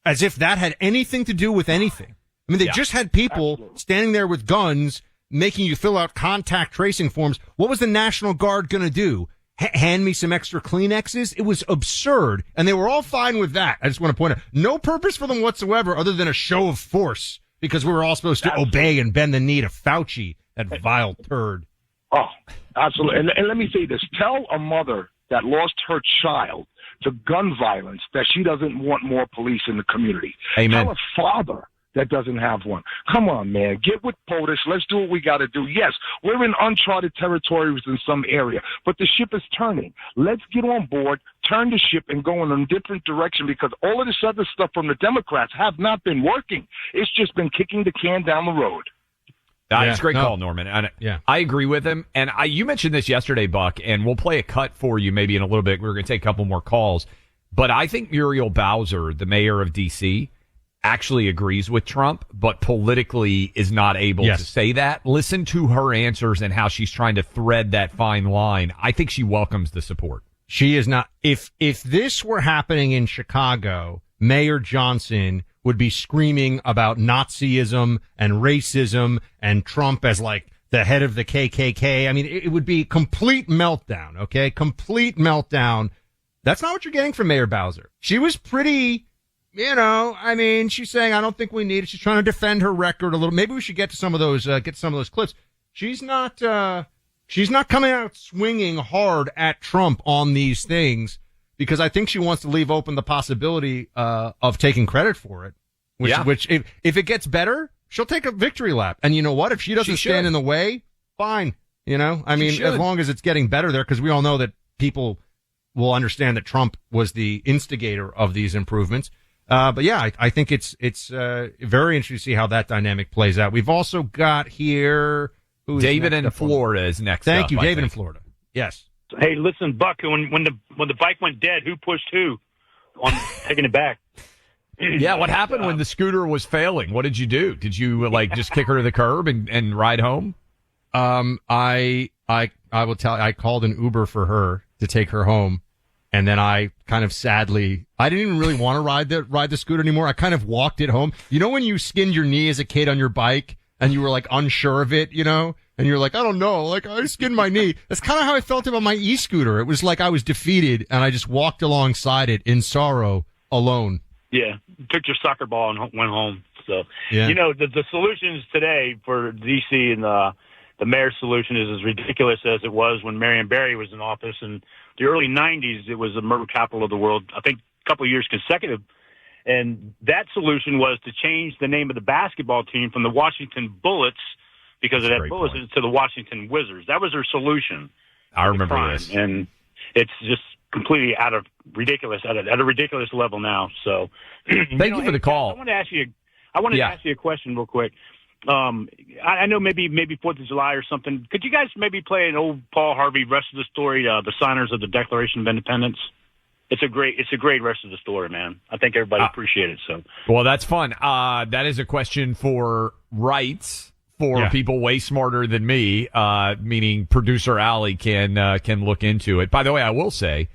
as if that had anything to do with anything. I mean, they just had people standing there with guns making you fill out contact tracing forms. What was the National Guard going to do? Hand me some extra Kleenexes? It was absurd. And they were all fine with that. I just want to point out, no purpose for them whatsoever other than a show of force because we were all supposed to obey and bend the knee to Fauci, that vile turd. Oh, absolutely. And let me say this. Tell a mother that lost her child to gun violence that she doesn't want more police in the community. Amen. Tell a father that doesn't have one. Come on, man. Get with POTUS. Let's do what we got to do. Yes, we're in uncharted territories in some area, but the ship is turning. Let's get on board, turn the ship, and go in a different direction because all of this other stuff from the Democrats have not been working. It's just been kicking the can down the road. It's a great call, Norman. I agree with him. And you mentioned this yesterday, Buck, and we'll play a cut for you maybe in a little bit. We're going to take a couple more calls. But I think Muriel Bowser, the mayor of D.C., actually agrees with Trump, but politically is not able to say that. Listen to her answers and how she's trying to thread that fine line. I think she welcomes the support. She is not. If this were happening in Chicago, Mayor Johnson would be screaming about Nazism and racism and Trump as like the head of the KKK. I mean, it would be complete meltdown. Okay. Complete meltdown. That's not what you're getting from Mayor Bowser. She was pretty, she's saying, I don't think we need it. She's trying to defend her record a little. Maybe we should get to some of those clips. She's not coming out swinging hard at Trump on these things because I think she wants to leave open the possibility, of taking credit for it. Which if it gets better, she'll take a victory lap. And you know what? If she doesn't stand in the way, fine. As long as it's getting better there, because we all know that people will understand that Trump was the instigator of these improvements. I think it's very interesting to see how that dynamic plays out. We've also got here David in Florida is next. Thank you, David in Florida. Yes. Hey, listen, Buck. When the bike went dead, who pushed who on taking it back? Yeah, what happened when the scooter was failing? What did you do? Did you just kick her to the curb and ride home? I will tell you, I called an Uber for her to take her home. And then I kind of sadly, I didn't even really want to ride the scooter anymore. I kind of walked it home. You know, when you skinned your knee as a kid on your bike and you were like unsure of it, and you're like, I don't know, like I skinned my knee. That's kind of how I felt about my e-scooter. It was like I was defeated and I just walked alongside it in sorrow alone. Yeah. Took your soccer ball and went home. So, yeah. The solutions today for D.C. and the mayor's solution is as ridiculous as it was when Marion Barry was in office. In the early 90s, it was the murder capital of the world, I think a couple of years consecutive. And that solution was to change the name of the basketball team from the Washington Bullets, because of that Bullets, to the Washington Wizards. That was their solution. I remember this. And it's just completely at a ridiculous level now. So thank you for the call. I want to ask you a question real quick. I know maybe 4th of July or something. Could you guys maybe play an old Paul Harvey rest of the story, the signers of the Declaration of Independence? It's a great rest of the story, man. I think everybody appreciates it. So, well, that's fun. That is a question for rights for people way smarter than me. Meaning producer Allie can look into it. By the way, I will say,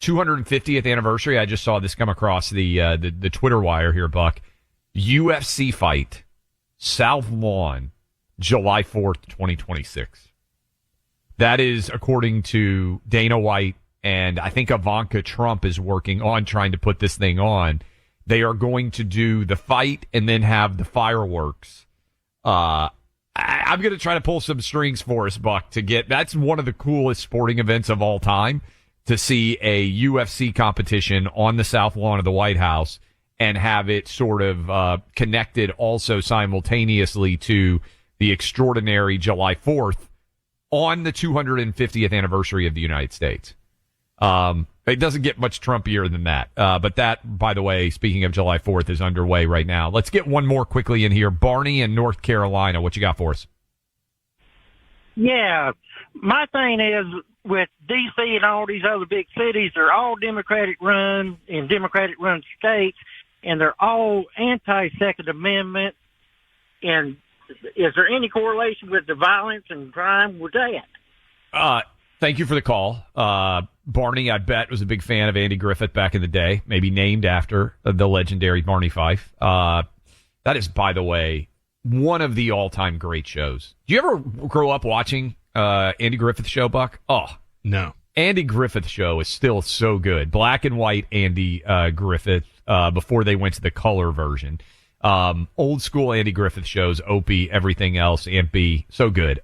250th anniversary. I just saw this come across the Twitter wire here, Buck. UFC fight, South Lawn, July 4th, 2026. That is according to Dana White. And I think Ivanka Trump is working on trying to put this thing on. They are going to do the fight and then have the fireworks. I'm going to try to pull some strings for us, Buck, that's one of the coolest sporting events of all time, to see a UFC competition on the South Lawn of the White House and have it sort of connected also simultaneously to the extraordinary July 4th on the 250th anniversary of the United States. It doesn't get much Trumpier than that. But that, by the way, speaking of July 4th, is underway right now. Let's get one more quickly in here. Barney in North Carolina. What you got for us? Yeah. My thing is, with D.C. and all these other big cities, they're all Democratic run in Democratic run states, and they're all anti-Second Amendment. And is there any correlation with the violence and crime with that? Thank you for the call. Barney, I bet, was a big fan of Andy Griffith back in the day, maybe named after the legendary Barney Fife. That is, by the way, one of the all-time great shows. Do you ever grow up watching Andy Griffith Show, Buck? Oh, no. Andy Griffith Show is still so good. Black and white Andy Griffith before they went to the color version. Old school Andy Griffith shows, Opie, everything else, Aunt B, so good.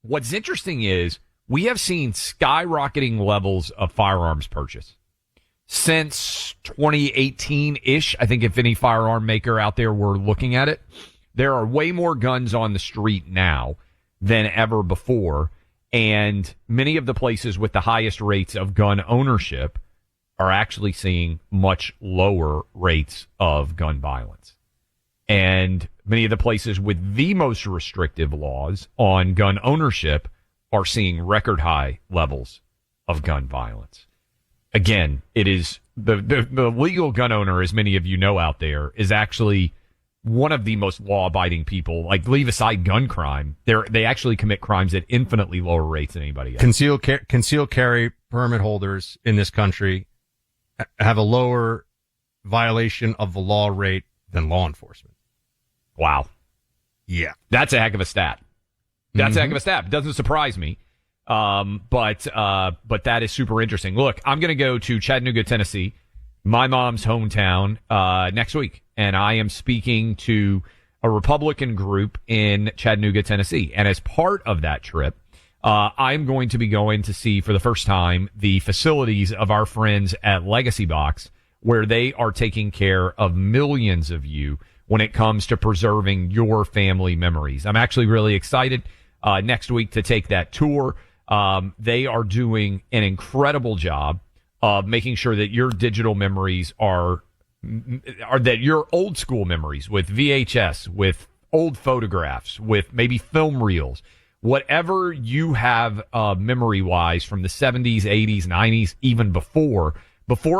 What's interesting is we have seen skyrocketing levels of firearms purchase since 2018-ish. I think if any firearm maker out there were looking at it, there are way more guns on the street now than ever before. And many of the places with the highest rates of gun ownership are actually seeing much lower rates of gun violence. And many of the places with the most restrictive laws on gun ownership are seeing record high levels of gun violence. Again, it is the legal gun owner, as many of you know out there, is actually one of the most law-abiding people. Like, leave aside gun crime, they actually commit crimes at infinitely lower rates than anybody else. Concealed carry permit holders in this country have a lower violation of the law rate than law enforcement. Wow. Yeah. That's a heck of a stat. That's a heck of a stat. It doesn't surprise me. But that is super interesting. Look, I'm going to go to Chattanooga, Tennessee, my mom's hometown, next week. And I am speaking to a Republican group in Chattanooga, Tennessee. And as part of that trip, I'm going to be going to see for the first time the facilities of our friends at Legacy Box, where they are taking care of millions of you when it comes to preserving your family memories. I'm actually really excited next week to take that tour. They are doing an incredible job of making sure that your digital memories are that your old school memories with VHS, with old photographs, with maybe film reels, whatever you have memory wise from the 70s, 80s, 90s, even before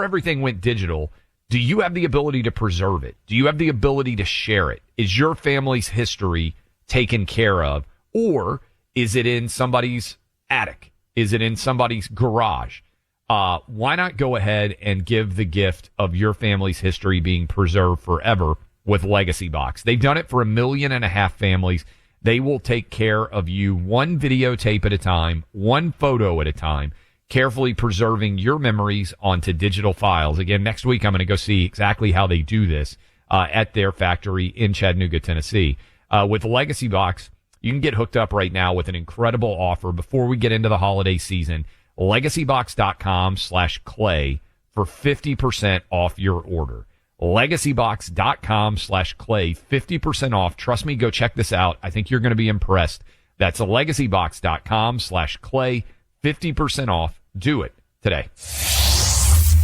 everything went digital. Do you have the ability to preserve it? Do you have the ability to share it? Is your family's history taken care of? Or is it in somebody's attic? Is it in somebody's garage? Why not go ahead and give the gift of your family's history being preserved forever with Legacy Box? They've done it for 1.5 million families. They will take care of you one videotape at a time, one photo at a time, carefully preserving your memories onto digital files. Again, next week I'm going to go see exactly how they do this at their factory in Chattanooga, Tennessee. With Legacy Box, you can get hooked up right now with an incredible offer before we get into the holiday season. LegacyBox.com/Clay for 50% off your order. LegacyBox.com/Clay, 50% off. Trust me, go check this out. I think you're going to be impressed. That's LegacyBox.com/Clay, 50% off. Do it today.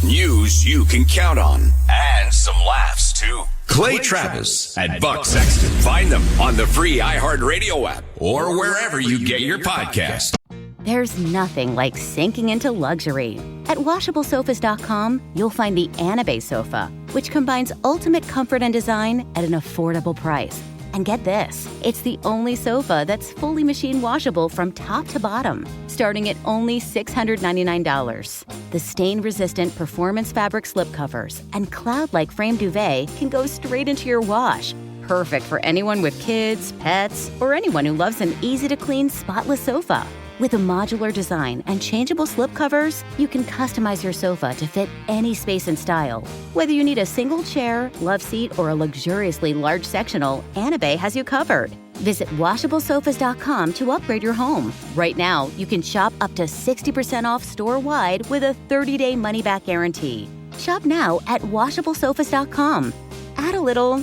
News you can count on, and some laughs too. Clay Travis and Buck Sexton. Find them on the free iHeartRadio app or wherever you get your podcast. There's nothing like sinking into luxury. At WashableSofas.com, you'll find the Anabay sofa, which combines ultimate comfort and design at an affordable price. And get this, it's the only sofa that's fully machine washable from top to bottom, starting at only $699. The stain-resistant performance fabric slipcovers and cloud-like frame duvet can go straight into your wash. Perfect for anyone with kids, pets, or anyone who loves an easy-to-clean, spotless sofa. With a modular design and changeable slipcovers, you can customize your sofa to fit any space and style. Whether you need a single chair, love seat, or a luxuriously large sectional, Anabay has you covered. Visit WashableSofas.com to upgrade your home. Right now, you can shop up to 60% off store-wide with a 30-day money-back guarantee. Shop now at WashableSofas.com. Add a little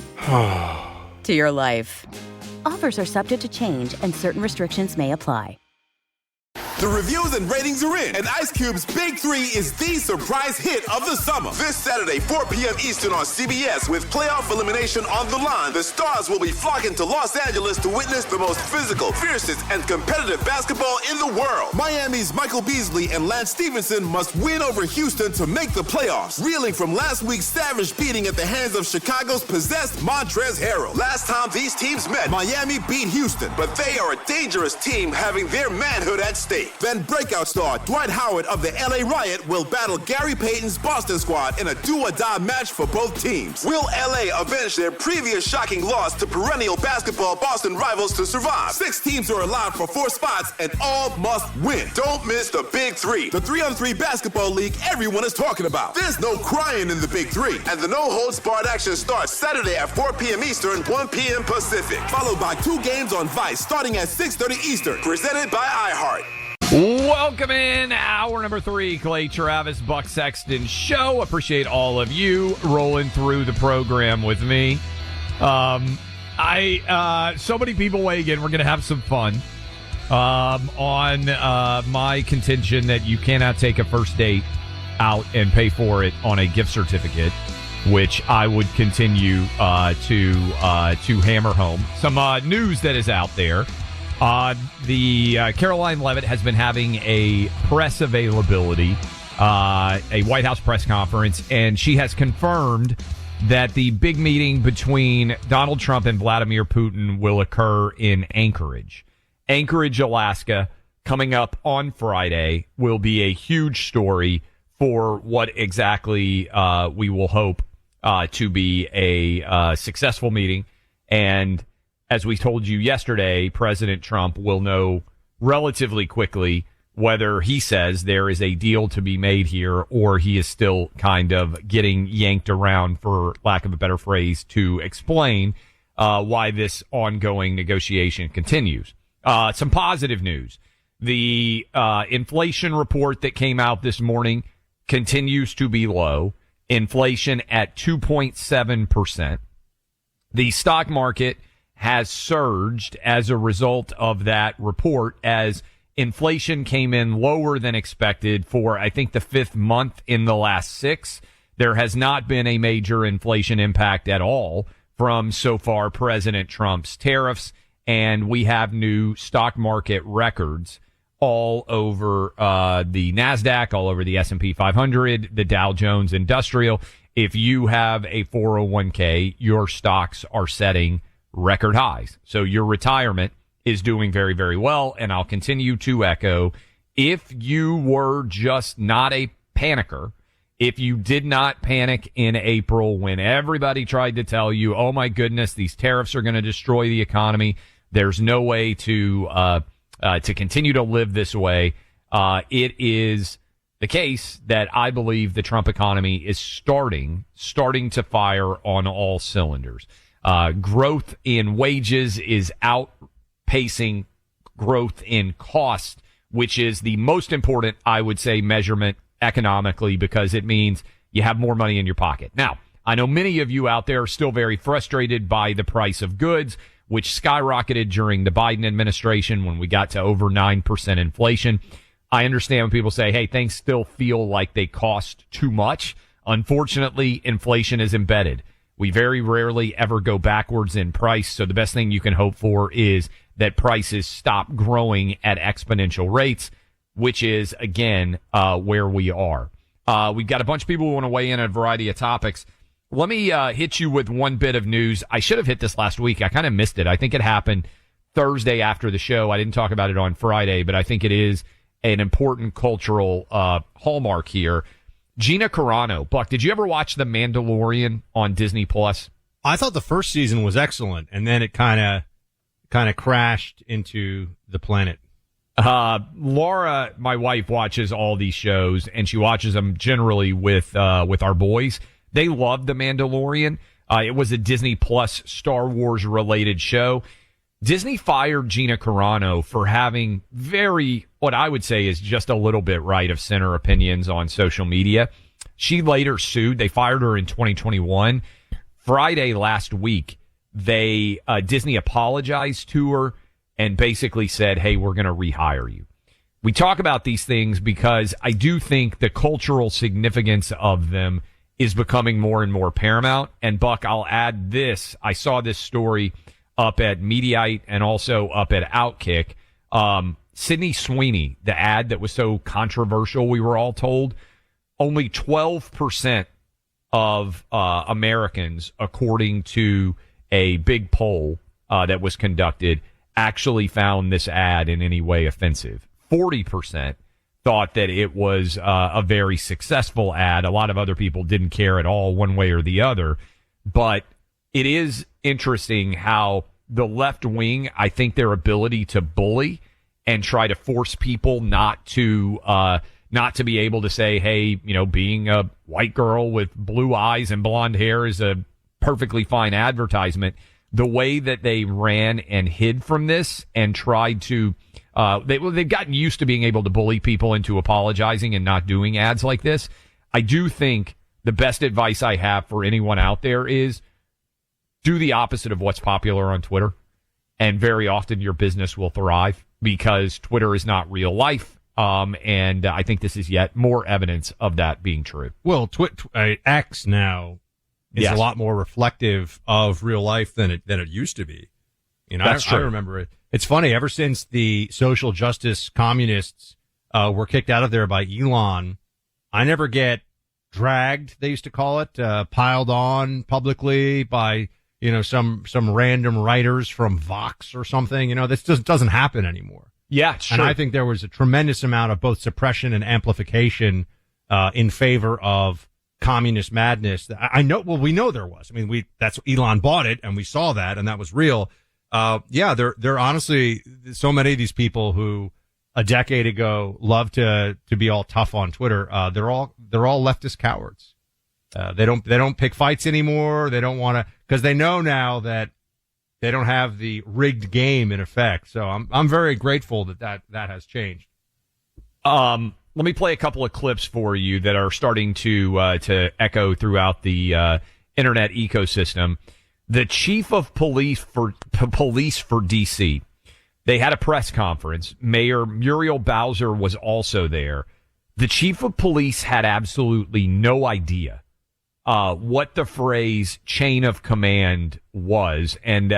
to your life. Offers are subject to change and certain restrictions may apply. The reviews and ratings are in, and Ice Cube's Big 3 is the surprise hit of the summer. This Saturday, 4 p.m. Eastern on CBS, with playoff elimination on the line, the stars will be flocking to Los Angeles to witness the most physical, fiercest, and competitive basketball in the world. Miami's Michael Beasley and Lance Stevenson must win over Houston to make the playoffs, reeling from last week's savage beating at the hands of Chicago's possessed Montrezl Harrell. Last time these teams met, Miami beat Houston, but they are a dangerous team having their manhood at stake. Then breakout star Dwight Howard of the LA Riot will battle Gary Payton's Boston squad in a do-or-die match for both teams. Will LA avenge their previous shocking loss to perennial basketball Boston rivals to survive? 6 teams are allowed for 4 spots and all must win. Don't miss the Big 3, the 3-on-3 basketball league everyone is talking about. There's no crying in the Big 3, and the no-holds-barred action starts Saturday at 4 p.m. Eastern, 1 p.m. Pacific, followed by 2 games on Vice starting at 6:30 Eastern, presented by iHeart. Welcome in hour number 3, Clay Travis, Buck Sexton show. Appreciate all of you rolling through the program with me. So many people weighing in. We're going to have some fun on my contention that you cannot take a first date out and pay for it on a gift certificate, which I would continue to hammer home. Some news that is out there. Caroline Leavitt has been having a press availability, a White House press conference, and she has confirmed that the big meeting between Donald Trump and Vladimir Putin will occur in Anchorage. Anchorage, Alaska, coming up on Friday, will be a huge story for what exactly we will hope to be a successful meeting. And as we told you yesterday, President Trump will know relatively quickly whether he says there is a deal to be made here or he is still kind of getting yanked around, for lack of a better phrase, to explain why this ongoing negotiation continues. Some positive news. The inflation report that came out this morning continues to be low. Inflation at 2.7%. The stock market has surged as a result of that report, as inflation came in lower than expected for, I think, the 5th month in the last 6. There has not been a major inflation impact at all from, so far, President Trump's tariffs, and we have new stock market records all over the NASDAQ, all over the S&P 500, the Dow Jones Industrial. If you have a 401k, your stocks are setting record highs. So your retirement is doing very, very well. And I'll continue to echo, if you were just not a panicker, if you did not panic in April when everybody tried to tell you, oh my goodness, these tariffs are going to destroy the economy, there's no way to continue to live this way. It is the case that I believe the Trump economy is starting to fire on all cylinders. Growth in wages is outpacing growth in cost, which is the most important, I would say, measurement economically, because it means you have more money in your pocket. Now, I know many of you out there are still very frustrated by the price of goods, which skyrocketed during the Biden administration when we got to over 9% inflation. I understand when people say, hey, things still feel like they cost too much. Unfortunately, inflation is embedded. We very rarely ever go backwards in price. So the best thing you can hope for is that prices stop growing at exponential rates, which is, again, where we are. We've got a bunch of people who want to weigh in on a variety of topics. Let me hit you with one bit of news. I should have hit this last week. I kind of missed it. I think it happened Thursday after the show. I didn't talk about it on Friday, but I think it is an important cultural hallmark here. Gina Carano. Buck, did you ever watch The Mandalorian on Disney Plus? I thought the first season was excellent, and then it kind of crashed into the planet. Laura, my wife, watches all these shows, and she watches them generally with our boys. They loved The Mandalorian. It was a Disney Plus Star Wars related show. Disney fired Gina Carano for having what I would say is just a little bit right of center opinions on social media. She later sued. They fired her in 2021. Friday last week, Disney apologized to her and basically said, hey, we're going to rehire you. We talk about these things because I do think the cultural significance of them is becoming more and more paramount. And Buck, I'll add this. I saw this story up at Mediaite and also up at Outkick. Sydney Sweeney, the ad that was so controversial, we were all told, only 12% of Americans, according to a big poll that was conducted, actually found this ad in any way offensive. 40% thought that it was a very successful ad. A lot of other people didn't care at all one way or the other. But it is interesting how the left wing, I think their ability to bully and try to force people not to be able to say, hey, being a white girl with blue eyes and blonde hair is a perfectly fine advertisement. The way that they ran and hid from this and tried to, they've gotten used to being able to bully people into apologizing and not doing ads like this. I do think the best advice I have for anyone out there is do the opposite of what's popular on Twitter. And very often your business will thrive because Twitter is not real life. And I think this is yet more evidence of that being true. Well, X now is a lot more reflective of real life than it used to be. That's true. I remember it. It's funny, ever since the social justice communists were kicked out of there by Elon, I never get dragged, they used to call it, piled on publicly by, some random writers from Vox or something. This just doesn't happen anymore. Yeah, sure. And I think there was a tremendous amount of both suppression and amplification in favor of communist madness. We know there was. I mean, that's Elon bought it, and we saw that, and that was real. They're honestly so many of these people who a decade ago loved to be all tough on Twitter. They're all leftist cowards. They don't pick fights anymore. They don't want to, because they know now that they don't have the rigged game in effect. So I'm very grateful that has changed. Let me play a couple of clips for you that are starting to echo throughout the internet ecosystem. The chief of police for D.C., they had a press conference. Mayor Muriel Bowser was also there. The chief of police had absolutely no idea what the phrase chain of command was, and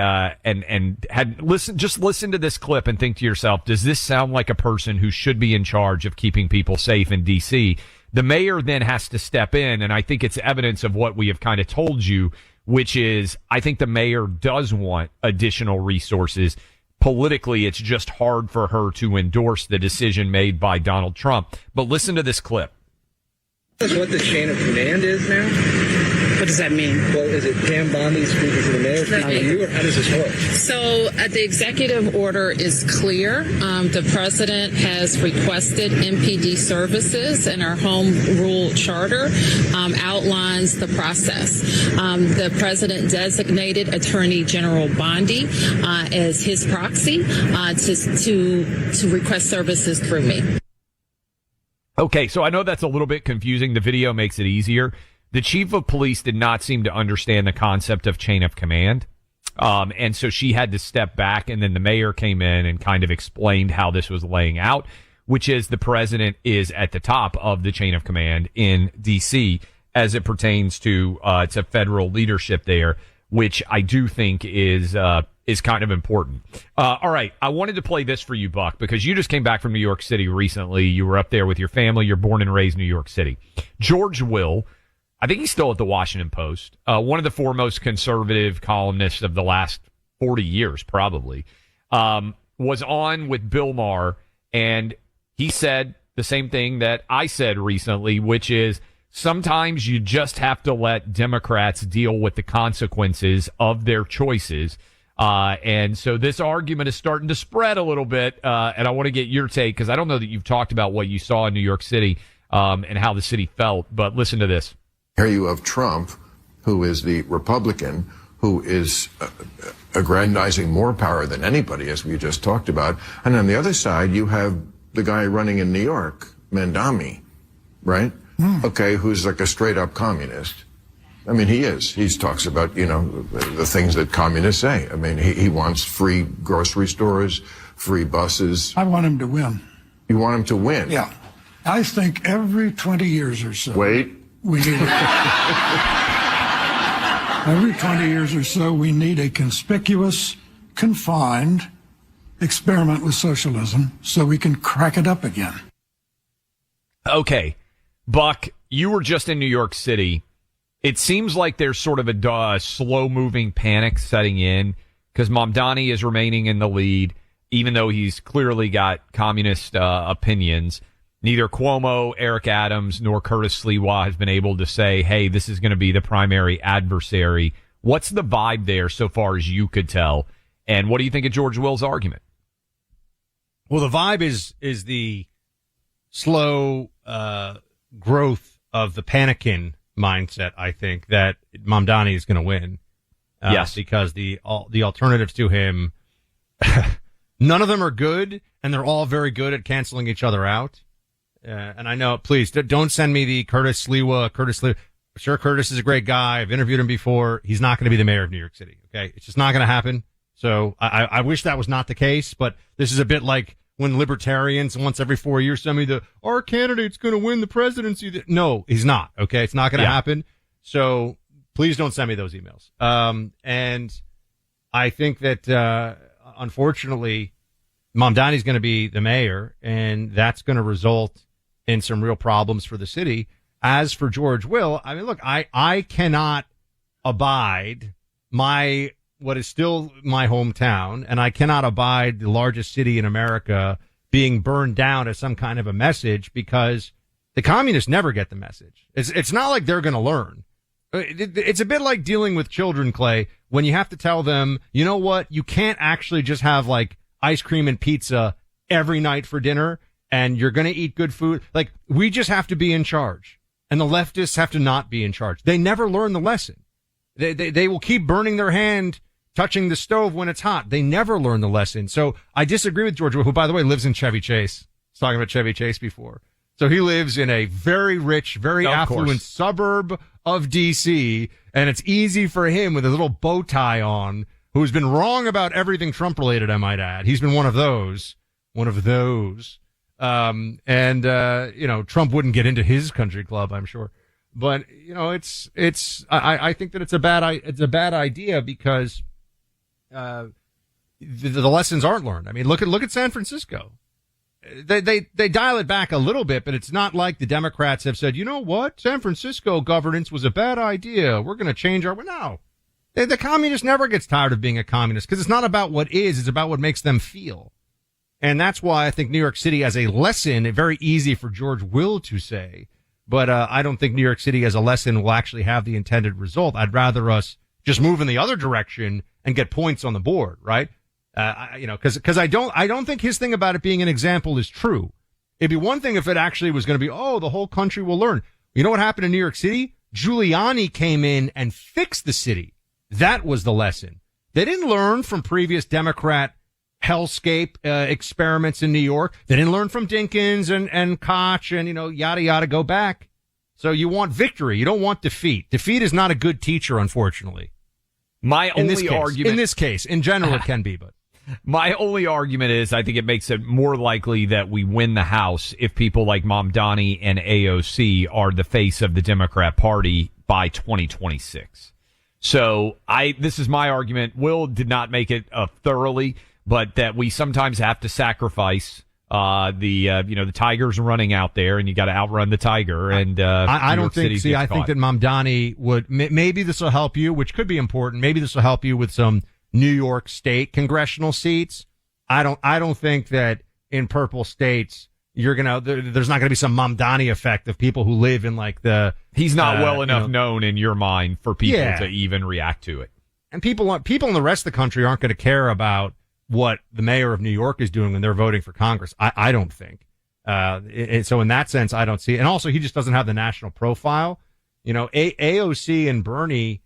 had listen to this clip and think to yourself, does this sound like a person who should be in charge of keeping people safe in D.C.? The mayor then has to step in, and I think it's evidence of what we have kind of told you, which is I think the mayor does want additional resources. Politically, it's just hard for her to endorse the decision made by Donald Trump. But listen to this clip. That's what the chain of command is now? What does that mean? Well, is it Pam Bondi speaking to the mayor speaking to you, or how does this work? So the executive order is clear. The president has requested MPD services, and our home rule charter outlines the process. The president designated Attorney General Bondi as his proxy to request services through me. Okay, so I know that's a little bit confusing. The video makes it easier. The chief of police did not seem to understand the concept of chain of command. And so she had to step back, and then the mayor came in and kind of explained how this was laying out, which is the president is at the top of the chain of command in D.C. as it pertains to federal leadership there, which I do think is kind of important. All right, I wanted to play this for you, Buck, because you just came back from New York City recently. You were up there with your family. You're born and raised in New York City. George Will, I think he's still at the Washington Post, one of the foremost conservative columnists of the last 40 years, probably, was on with Bill Maher, and he said the same thing that I said recently, which is sometimes you just have to let Democrats deal with the consequences of their choices. And so this argument is starting to spread a little bit, and I want to get your take, because I don't know that you've talked about what you saw in New York City and how the city felt, but listen to this. Here you have Trump, who is the Republican, who is aggrandizing more power than anybody, as we just talked about. And on the other side, you have the guy running in New York, Mandami, right? Okay, who's like a straight-up communist. I mean, he is. He talks about, the things that communists say. I mean, he wants free grocery stores, free buses. I want him to win. You want him to win? Yeah. I think every 20 years or so. Wait. We need every 20 years or so, we need a conspicuous, confined experiment with socialism so we can crack it up again. Okay. Buck, you were just in New York City. It seems like there's sort of a slow-moving panic setting in because Mamdani is remaining in the lead, even though he's clearly got communist opinions. Neither Cuomo, Eric Adams, nor Curtis Sliwa has been able to say, hey, this is going to be the primary adversary. What's the vibe there so far as you could tell? And what do you think of George Will's argument? Well, the vibe is the slow growth of the panicking mindset, I think, that Mamdani is going to win. Yes. Because the alternatives to him, none of them are good, and they're all very good at canceling each other out. And I know, please, don't send me the Curtis Sliwa. Sure, Curtis is a great guy. I've interviewed him before. He's not going to be the mayor of New York City, okay? It's just not going to happen. So I wish that was not the case, but this is a bit like when libertarians once every 4 years send me our candidate's going to win the presidency. No, he's not, okay? It's not going to happen. So please don't send me those emails. And I think that, unfortunately, Mamdani's going to be the mayor, and that's going to result in some real problems for the city. As for George Will, I mean, look, I cannot abide what is still my hometown, and I cannot abide the largest city in America being burned down as some kind of a message, because the communists never get the message. It's not like they're going to learn. It's a bit like dealing with children, Clay, when you have to tell them, you know what, you can't actually just have like ice cream and pizza every night for dinner, and you're going to eat good food. Like, we just have to be in charge, and the leftists have to not be in charge. They never learn the lesson. They will keep burning their hand touching the stove when it's hot. They never learn the lesson. So I disagree with George Will, who, by the way, lives in Chevy Chase. I was talking about Chevy Chase before. So he lives in a very rich, very affluent suburb of D.C., and it's easy for him with a little bow tie on, who's been wrong about everything Trump-related, I might add. He's been one of those. Trump wouldn't get into his country club, I'm sure. But, I think that it's a bad idea because, the lessons aren't learned. I mean, look at San Francisco. They dial it back a little bit, but it's not like the Democrats have said, you know what? San Francisco governance was a bad idea. We're going to change no. The communist never gets tired of being a communist because it's not about what is, it's about what makes them feel. And that's why I think New York City as a lesson, very easy for George Will to say, but I don't think New York City as a lesson will actually have the intended result. I'd rather us just move in the other direction and get points on the board, right? Because I don't think his thing about it being an example is true. It'd be one thing if it actually was going to be, the whole country will learn. You know what happened in New York City? Giuliani came in and fixed the city. That was the lesson. They didn't learn from previous Democrat hellscape experiments in New York. They didn't learn from Dinkins and Koch and, yada, yada, go back. So you want victory. You don't want defeat. Defeat is not a good teacher, unfortunately. My only argument... In this case. In general, it can be, but... My only argument is I think it makes it more likely that we win the House if people like Mamdani and AOC are the face of the Democrat Party by 2026. So this is my argument. Will did not make it thoroughly, but that we sometimes have to sacrifice the tiger's running out there, and you got to outrun the tiger. And I don't think. See, I think that Mamdani would. Maybe this will help you, which could be important. Maybe this will help you with some New York State congressional seats. I don't think that in purple states there's not gonna be some Mamdani effect of people who live in like the. He's not well enough known in your mind for people to even react to it. And people in the rest of the country aren't going to care about what the mayor of New York is doing when they're voting for Congress. I don't think. So in that sense, I don't see it. And also, he just doesn't have the national profile. AOC and Bernie.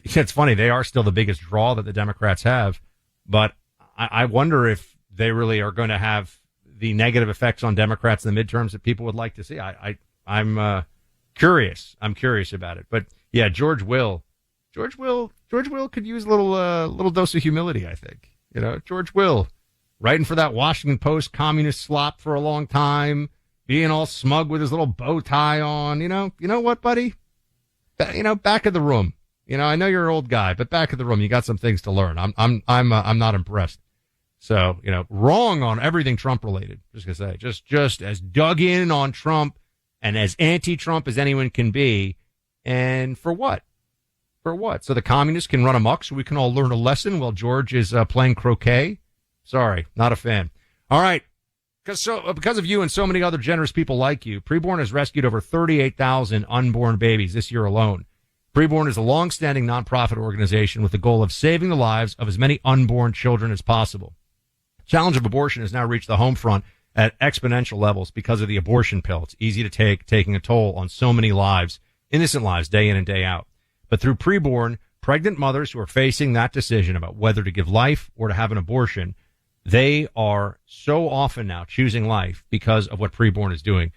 It's funny, they are still the biggest draw that the Democrats have, but I wonder if they really are going to have the negative effects on Democrats in the midterms that people would like to see. I'm curious. I'm curious about it. But yeah, George Will could use a little dose of humility, I think. George Will, writing for that Washington Post communist slop for a long time, being all smug with his little bow tie on. You know what, buddy? Back of the room. I know you're an old guy, but back of the room, you got some things to learn. I'm not impressed. So, wrong on everything Trump related. Just gonna say, just as dug in on Trump and as anti-Trump as anyone can be. And for what? For what? So the communists can run amok so we can all learn a lesson while George is playing croquet? Sorry, not a fan. All right. Because of you and so many other generous people like you, Preborn has rescued over 38,000 unborn babies this year alone. Preborn is a long-standing nonprofit organization with the goal of saving the lives of as many unborn children as possible. Challenge of abortion has now reached the home front at exponential levels because of the abortion pill. It's easy to take, taking a toll on so many lives, innocent lives, day in and day out. But through Preborn, pregnant mothers who are facing that decision about whether to give life or to have an abortion, they are so often now choosing life because of what Preborn is doing.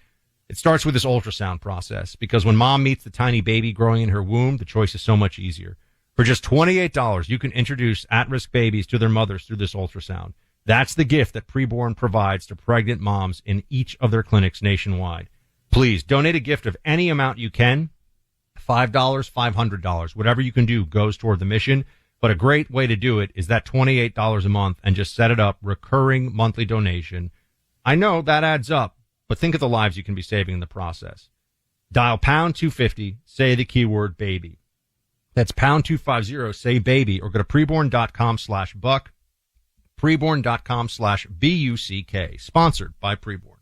It starts with this ultrasound process because when mom meets the tiny baby growing in her womb, the choice is so much easier. For just $28, you can introduce at-risk babies to their mothers through this ultrasound. That's the gift that Preborn provides to pregnant moms in each of their clinics nationwide. Please donate a gift of any amount you can. $5, $500, whatever you can do goes toward the mission. But a great way to do it is that $28 a month and just set it up, recurring monthly donation. I know that adds up, but think of the lives you can be saving in the process. Dial pound 250, say the keyword baby. That's pound 250, say baby, or go to preborn.com/buck, preborn.com/BUCK. Sponsored by Preborn.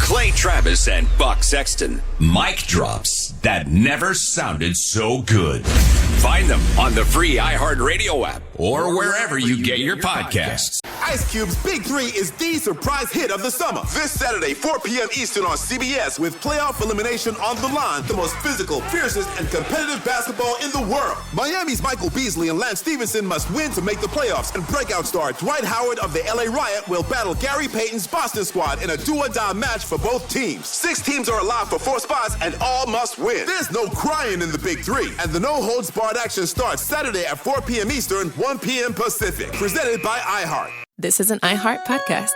Clay Travis and Buck Sexton. Mic drops that never sounded so good. Find them on the free iHeartRadio app or wherever you get your podcasts. Ice Cube's Big 3 is the surprise hit of the summer. This Saturday, 4 p.m. Eastern on CBS with playoff elimination on the line. The most physical, fiercest, and competitive basketball in the world. Miami's Michael Beasley and Lance Stevenson must win to make the playoffs. And breakout star Dwight Howard of the LA Riot will battle Gary Payton's Boston squad in a do-or-die match for both teams. 6 teams are alive for 4 spots and all must win. There's no crying in the Big 3. And the no-holds-barred action starts Saturday at 4 p.m. Eastern, 1 p.m. Pacific. Presented by iHeart. This is an iHeart podcast.